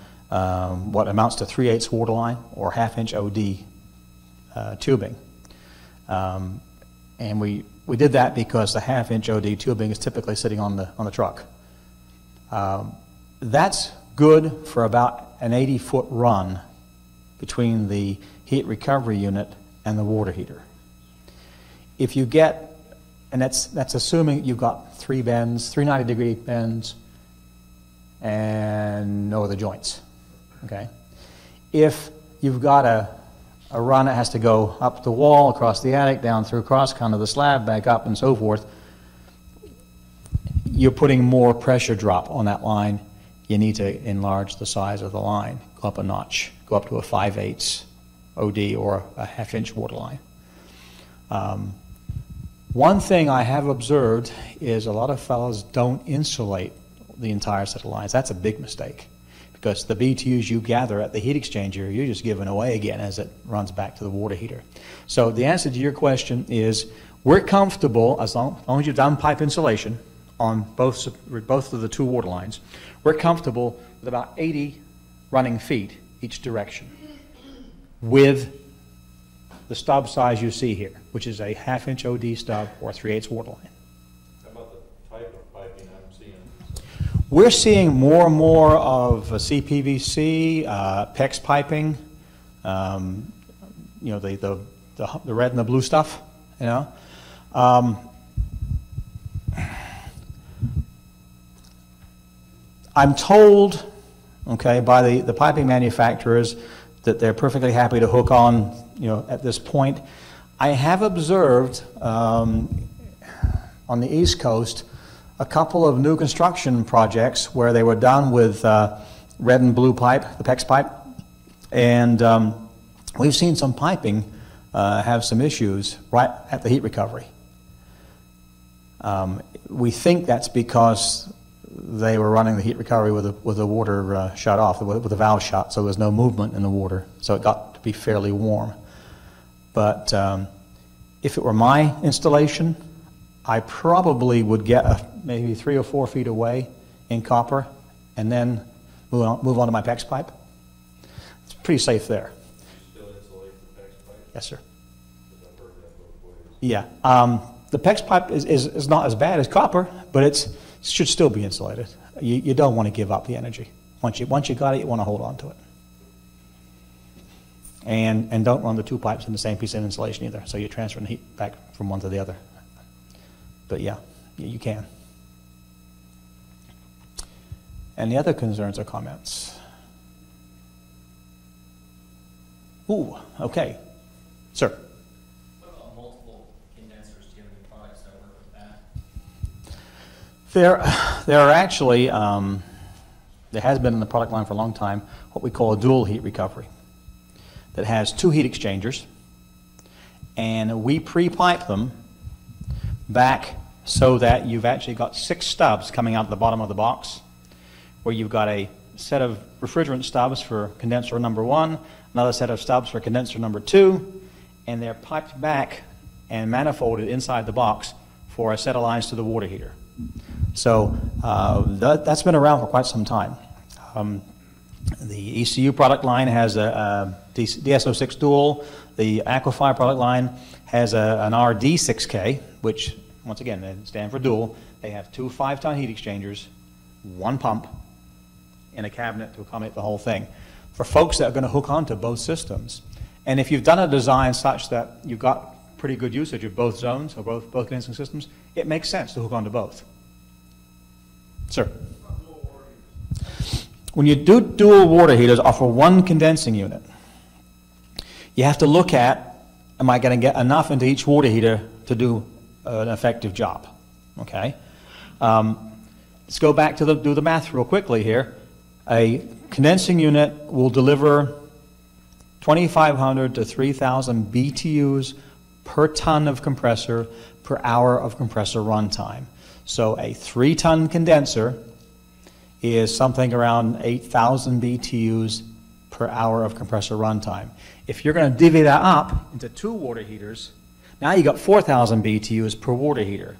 what amounts to 3/8 water line or 1/2-inch OD tubing. And we did that because the 1/2-inch OD tubing is typically sitting on the truck. That's good for about an 80-foot run between the heat recovery unit and the water heater. If you get, and that's assuming you've got 3 bends, 3 90-degree bends, and no other joints, okay? If you've got a run that has to go up the wall, across the attic, down through cross-kind of the slab, back up, and so forth, you're putting more pressure drop on that line. You need to enlarge the size of the line, go up a notch, go up to a 5/8 OD or a 1/2-inch water line. One thing I have observed is a lot of fellows don't insulate the entire set of lines. That's a big mistake, because the BTUs you gather at the heat exchanger, you're just giving away again as it runs back to the water heater. So the answer to your question is, we're comfortable, as long as you've done pipe insulation on both of the 2 water lines, we're comfortable with about 80 running feet each direction with the stub size you see here, which is a 1/2-inch OD stub or 3/8 water line. How about the type of piping I'm seeing? We're seeing more and more of CPVC, PEX piping, you know, the red and the blue stuff, you know. I'm told, okay, by the piping manufacturers that they're perfectly happy to hook on, you know, at this point. I have observed on the East Coast a couple of new construction projects where they were done with red and blue pipe, the PEX pipe, and we've seen some piping have some issues right at the heat recovery. We think that's because they were running the heat recovery with the water shut off, with the valve shut, so there was no movement in the water, so it got to be fairly warm. But if it were my installation, I probably would get maybe 3 or 4 feet away in copper and then move on to my PEX pipe. It's pretty safe there. You still insulate the PEX pipe? Yes, sir. Because I've heard that both ways. Yeah. The PEX pipe is not as bad as copper, but it should still be insulated. You don't want to give up the energy. Once you got it, you want to hold on to it. And don't run the 2 pipes in the same piece of insulation either, so you're transferring heat back from one to the other. But yeah, you can. Any other concerns or comments? Ooh, okay. Sir. What about multiple condensers? Do you have any products that work with that? There are actually, there has been in the product line for a long time, what we call a dual heat recovery that has 2 heat exchangers, and we pre-pipe them back so that you've actually got 6 stubs coming out the bottom of the box, where you've got a set of refrigerant stubs for condenser number 1, another set of stubs for condenser number 2, and they're piped back and manifolded inside the box for a set of lines to the water heater. So that's been around for quite some time. The ECU product line has a DS06 dual. The Aquify product line has an RD6K, which, once again, they stand for dual. They have 2 5-ton heat exchangers, 1 pump, and a cabinet to accommodate the whole thing. For folks that are going to hook onto both systems, and if you've done a design such that you've got pretty good usage of both zones or both condensing systems, it makes sense to hook onto both. Sir? When you do dual water heaters off of 1 condensing unit, you have to look at, am I going to get enough into each water heater to do an effective job? Okay? Let's go back to do the math real quickly here. A condensing unit will deliver 2,500 to 3,000 BTUs per ton of compressor per hour of compressor runtime. So a 3-ton condenser is something around 8,000 BTUs per hour of compressor runtime. If you're going to divvy that up into 2 water heaters, now you got 4,000 BTUs per water heater.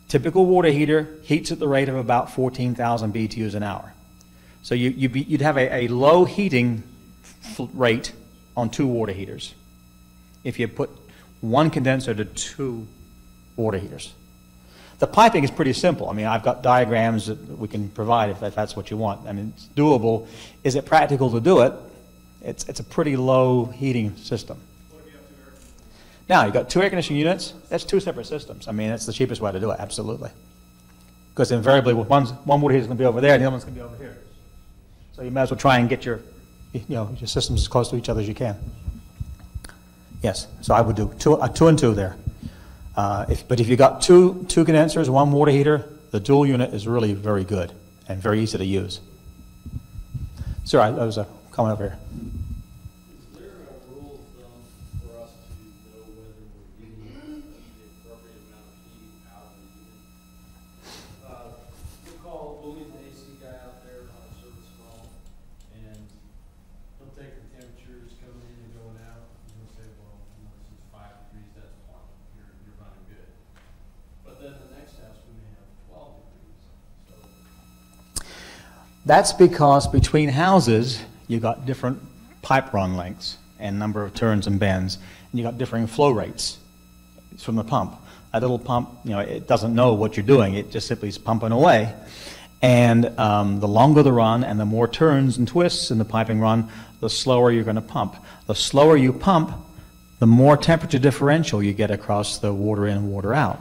Typical water heater heats at the rate of about 14,000 BTUs an hour. So you'd have a low heating rate on 2 water heaters if you put 1 condenser to 2 water heaters. The piping is pretty simple. I mean, I've got diagrams that we can provide if that's what you want. I mean, it's doable. Is it practical to do it? It's a pretty low heating system. Now, you've got 2 air conditioning units. That's 2 separate systems. I mean, that's the cheapest way to do it, absolutely. Because invariably, one water heater is going to be over there, and the other one's going to be over here. So you might as well try and get your systems as close to each other as you can. Yes, so I would do 2 and 2 there. But if you've got two condensers, 1 water heater, the dual unit is really very good and very easy to use. Sir, there was a comment over here. Is there a rule of thumb for us to know whether we're getting the appropriate amount of heat out of the unit? We'll get the AC guy out there on a service call, and he'll take the temperatures coming in and going out, and he'll say, well, this is 5 degrees, that's fine, you're running good. But then the next house, we may have 12 degrees, so. That's because between houses, you've got different pipe run lengths and number of turns and bends, and you've got differing flow rates from the pump. A little pump, it doesn't know what you're doing. It just simply is pumping away. And the longer the run and the more turns and twists in the piping run, the slower you're going to pump. The slower you pump, the more temperature differential you get across the water in and water out.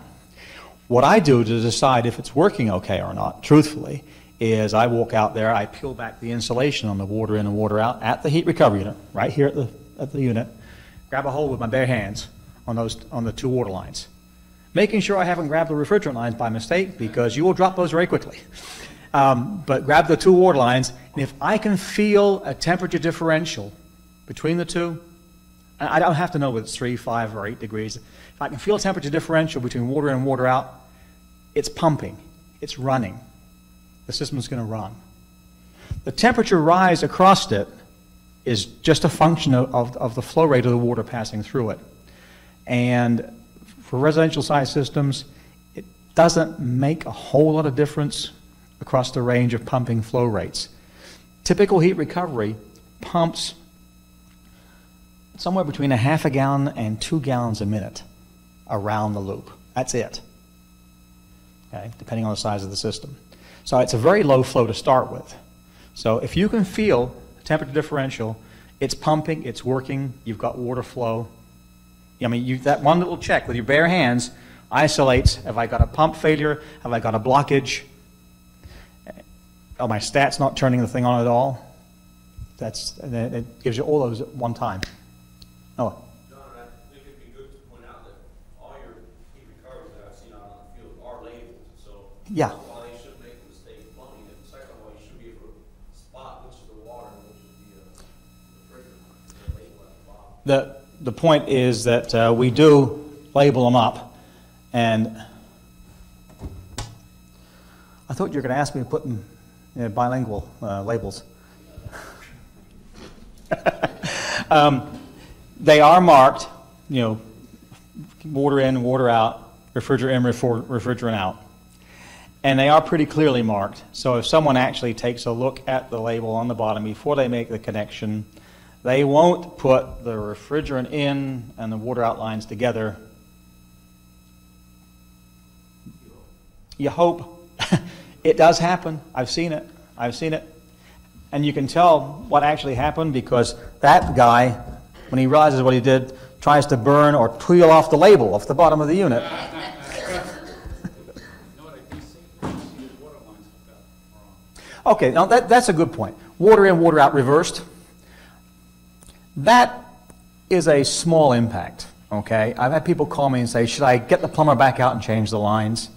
What I do to decide if it's working okay or not, truthfully, is I walk out there, I peel back the insulation on the water in and water out at the heat recovery unit, right here at the unit, grab a hold with my bare hands on the 2 water lines, making sure I haven't grabbed the refrigerant lines by mistake, because you will drop those very quickly. But grab the 2 water lines, and if I can feel a temperature differential between the 2, and I don't have to know whether it's 3, 5, or 8 degrees. If I can feel a temperature differential between water in and water out, it's pumping, it's running. The system is going to run. The temperature rise across it is just a function of the flow rate of the water passing through it. And for residential size systems, it doesn't make a whole lot of difference across the range of pumping flow rates. Typical heat recovery pumps somewhere between 1/2 gallon and 2 gallons a minute around the loop. That's it, okay, depending on the size of the system. So it's a very low flow to start with. So if you can feel the temperature differential, it's pumping, it's working, you've got water flow. I mean, that one little check with your bare hands isolates, have I got a pump failure, have I got a blockage, are my stats not turning the thing on at all? It gives you all those at one time. Oh. John, I think it'd be good to point out that all your heat recoveries that I've seen out on the field are labeled, so yeah. First of all, you shouldn't make a mistake plumbing it. Second of all, you should be able to spot which is the water and which is the refrigerant. Label at the bottom. The point is that we do label them up, and I thought you were going to ask me to put them in bilingual labels. They are marked, water in, water out, refrigerant in, refrigerant out. And they are pretty clearly marked. So if someone actually takes a look at the label on the bottom before they make the connection, they won't put the refrigerant in and the water out lines together. You hope. It does happen. I've seen it. And you can tell what actually happened because that guy, when he realizes what he did, tries to burn or peel off the label off the bottom of the unit. Okay, now that's a good point. Water in, water out reversed. That is a small impact, okay? I've had people call me and say, should I get the plumber back out and change the lines?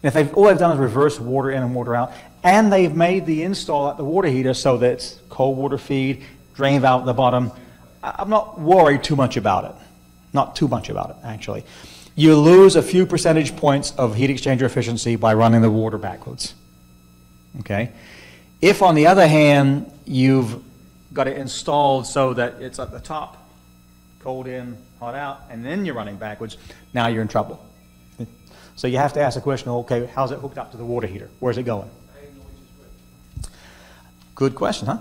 And if all they've done is reverse water in and water out, and they've made the install at the water heater so that it's cold water feed, drain valve at the bottom, I'm not worried too much about it. Not too much about it, actually. You lose a few percentage points of heat exchanger efficiency by running the water backwards, okay? If, on the other hand, you've got it installed so that it's at the top, cold in, hot out, and then you're running backwards, now you're in trouble. So you have to ask the question, okay, how's it hooked up to the water heater? Where's it going? Good question, huh?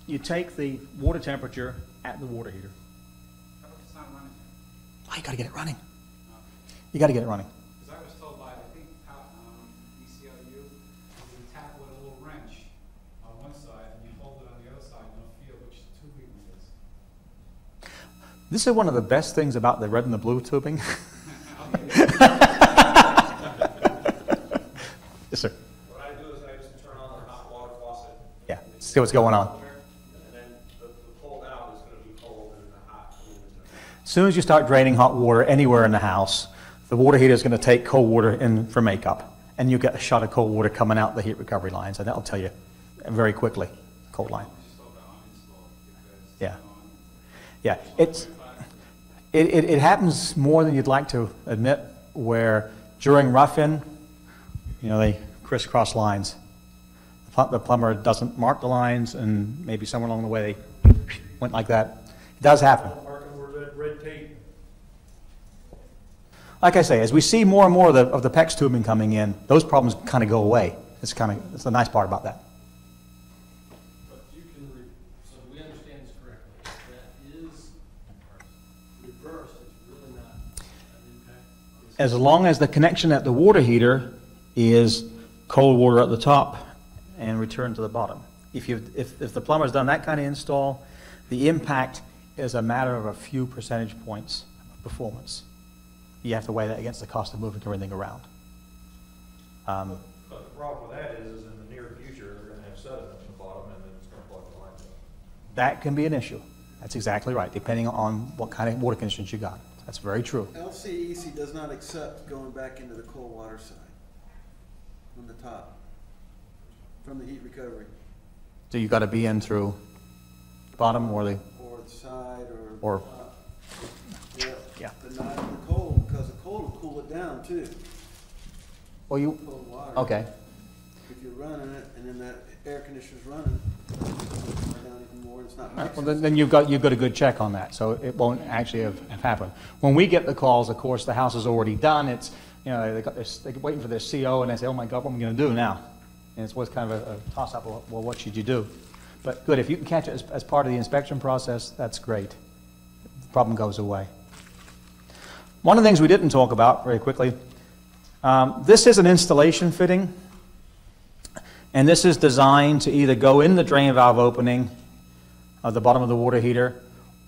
You take the water temperature at the water heater. How about it's not running? Oh, you got to get it running. You got to get it running. Because I was told by, I think, ECLU, you tap with a little wrench on one side and you hold it on the other side and you'll feel which tubing it is. This is one of the best things about the red and the blue tubing. Yes, sir. What I do is I just turn on the hot water faucet. Yeah, see what's going on. And then the cold out is gonna be cold and the hot is gonna As soon as you start draining hot water anywhere in the house, the water heater is going to take cold water in for makeup, and you get a shot of cold water coming out the heat recovery lines, and that'll tell you very quickly, cold line. Yeah. Yeah, it happens more than you'd like to admit, where during rough-in, you know, they crisscross lines. The plumber doesn't mark the lines, and maybe somewhere along the way they went like that. It does happen. Marking where that red tape. Like I say, as we see more and more of the PEX tubing coming in, those problems kind of go away. It's the nice part about that. But you can, so we understand this correctly, that is reversed, it's really not an impact. As long as the connection at the water heater is cold water at the top and return to the bottom. If the plumber's done that kind of install, the impact is a matter of a few percentage points of performance. You have to weigh that against the cost of moving everything around. But the problem with that is in the near future, they're gonna have sediment in the bottom and then it's gonna plug the lines up. That can be an issue. That's exactly right, depending on what kind of water conditions you got. That's very true. LCEC does not accept going back into the cold water side from the top, from the heat recovery, So you got to be in through the bottom or the side or yeah, yeah. but not in the cold, because the cold will cool it down too. Well, you Cold water. okay? If you're running it and then that air conditioner's running, it'll cool it down even more. It's not All right, mixing. well, then you've got a good check on that, so it won't actually have happened. When we get the calls, of course, the house is already done. It's, you know, they're waiting for their CO, and they say, "Oh my God, what am I going to do now?" And it's always kind of a toss-up. Well, what should you do? But good, if you can catch it as part of the inspection process, that's great. The problem goes away. One of the things we didn't talk about very quickly, this is an installation fitting, and this is designed to either go in the drain valve opening at the bottom of the water heater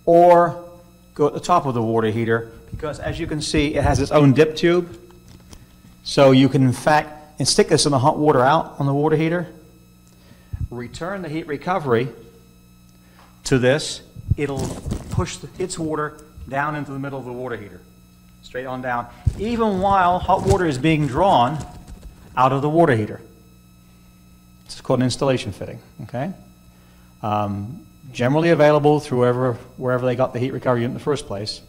or go at the top of the water heater, because as you can see, it has its own dip tube. So you can, in fact, stick this in the hot water out on the water heater, return the heat recovery to this. It'll push its water down into the middle of the water heater, straight on down, even while hot water is being drawn out of the water heater. It's called an installation fitting, okay? Generally available through wherever they got the heat recovery unit in the first place.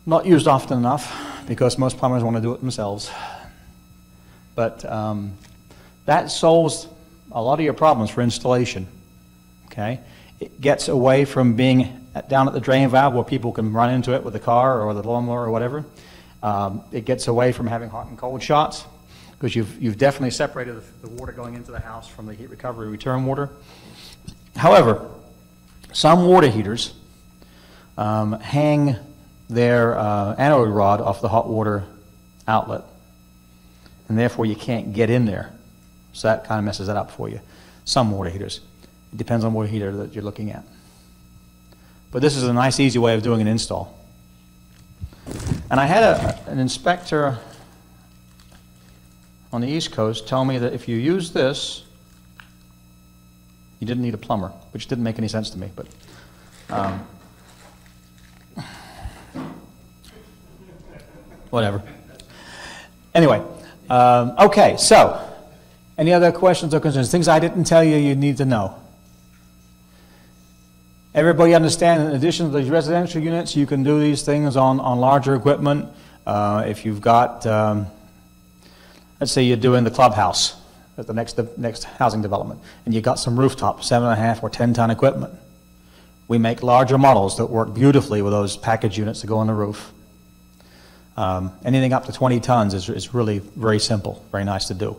Not used often enough because most plumbers want to do it themselves. But that solves a lot of your problems for installation, okay? It gets away from being down at the drain valve where people can run into it with the car or the lawnmower or whatever. It gets away from having hot and cold shots, because you've definitely separated the water going into the house from the heat recovery return water. However, some water heaters hang their anode rod off the hot water outlet, and therefore you can't get in there. So that kind of messes that up for you. Some water heaters. It depends on what heater that you're looking at. But this is a nice, easy way of doing an install. And I had an inspector on the East Coast tell me that if you use this, you didn't need a plumber, which didn't make any sense to me. But whatever. Anyway, okay, so any other questions or concerns? Things I didn't tell you need to know. Everybody understand, in addition to the residential units, you can do these things on larger equipment. If you've got, let's say you're doing the clubhouse at the next housing development, and you've got some rooftop 7.5 or 10-ton equipment. We make larger models that work beautifully with those package units that go on the roof. Anything up to 20 tons is really very simple, very nice to do.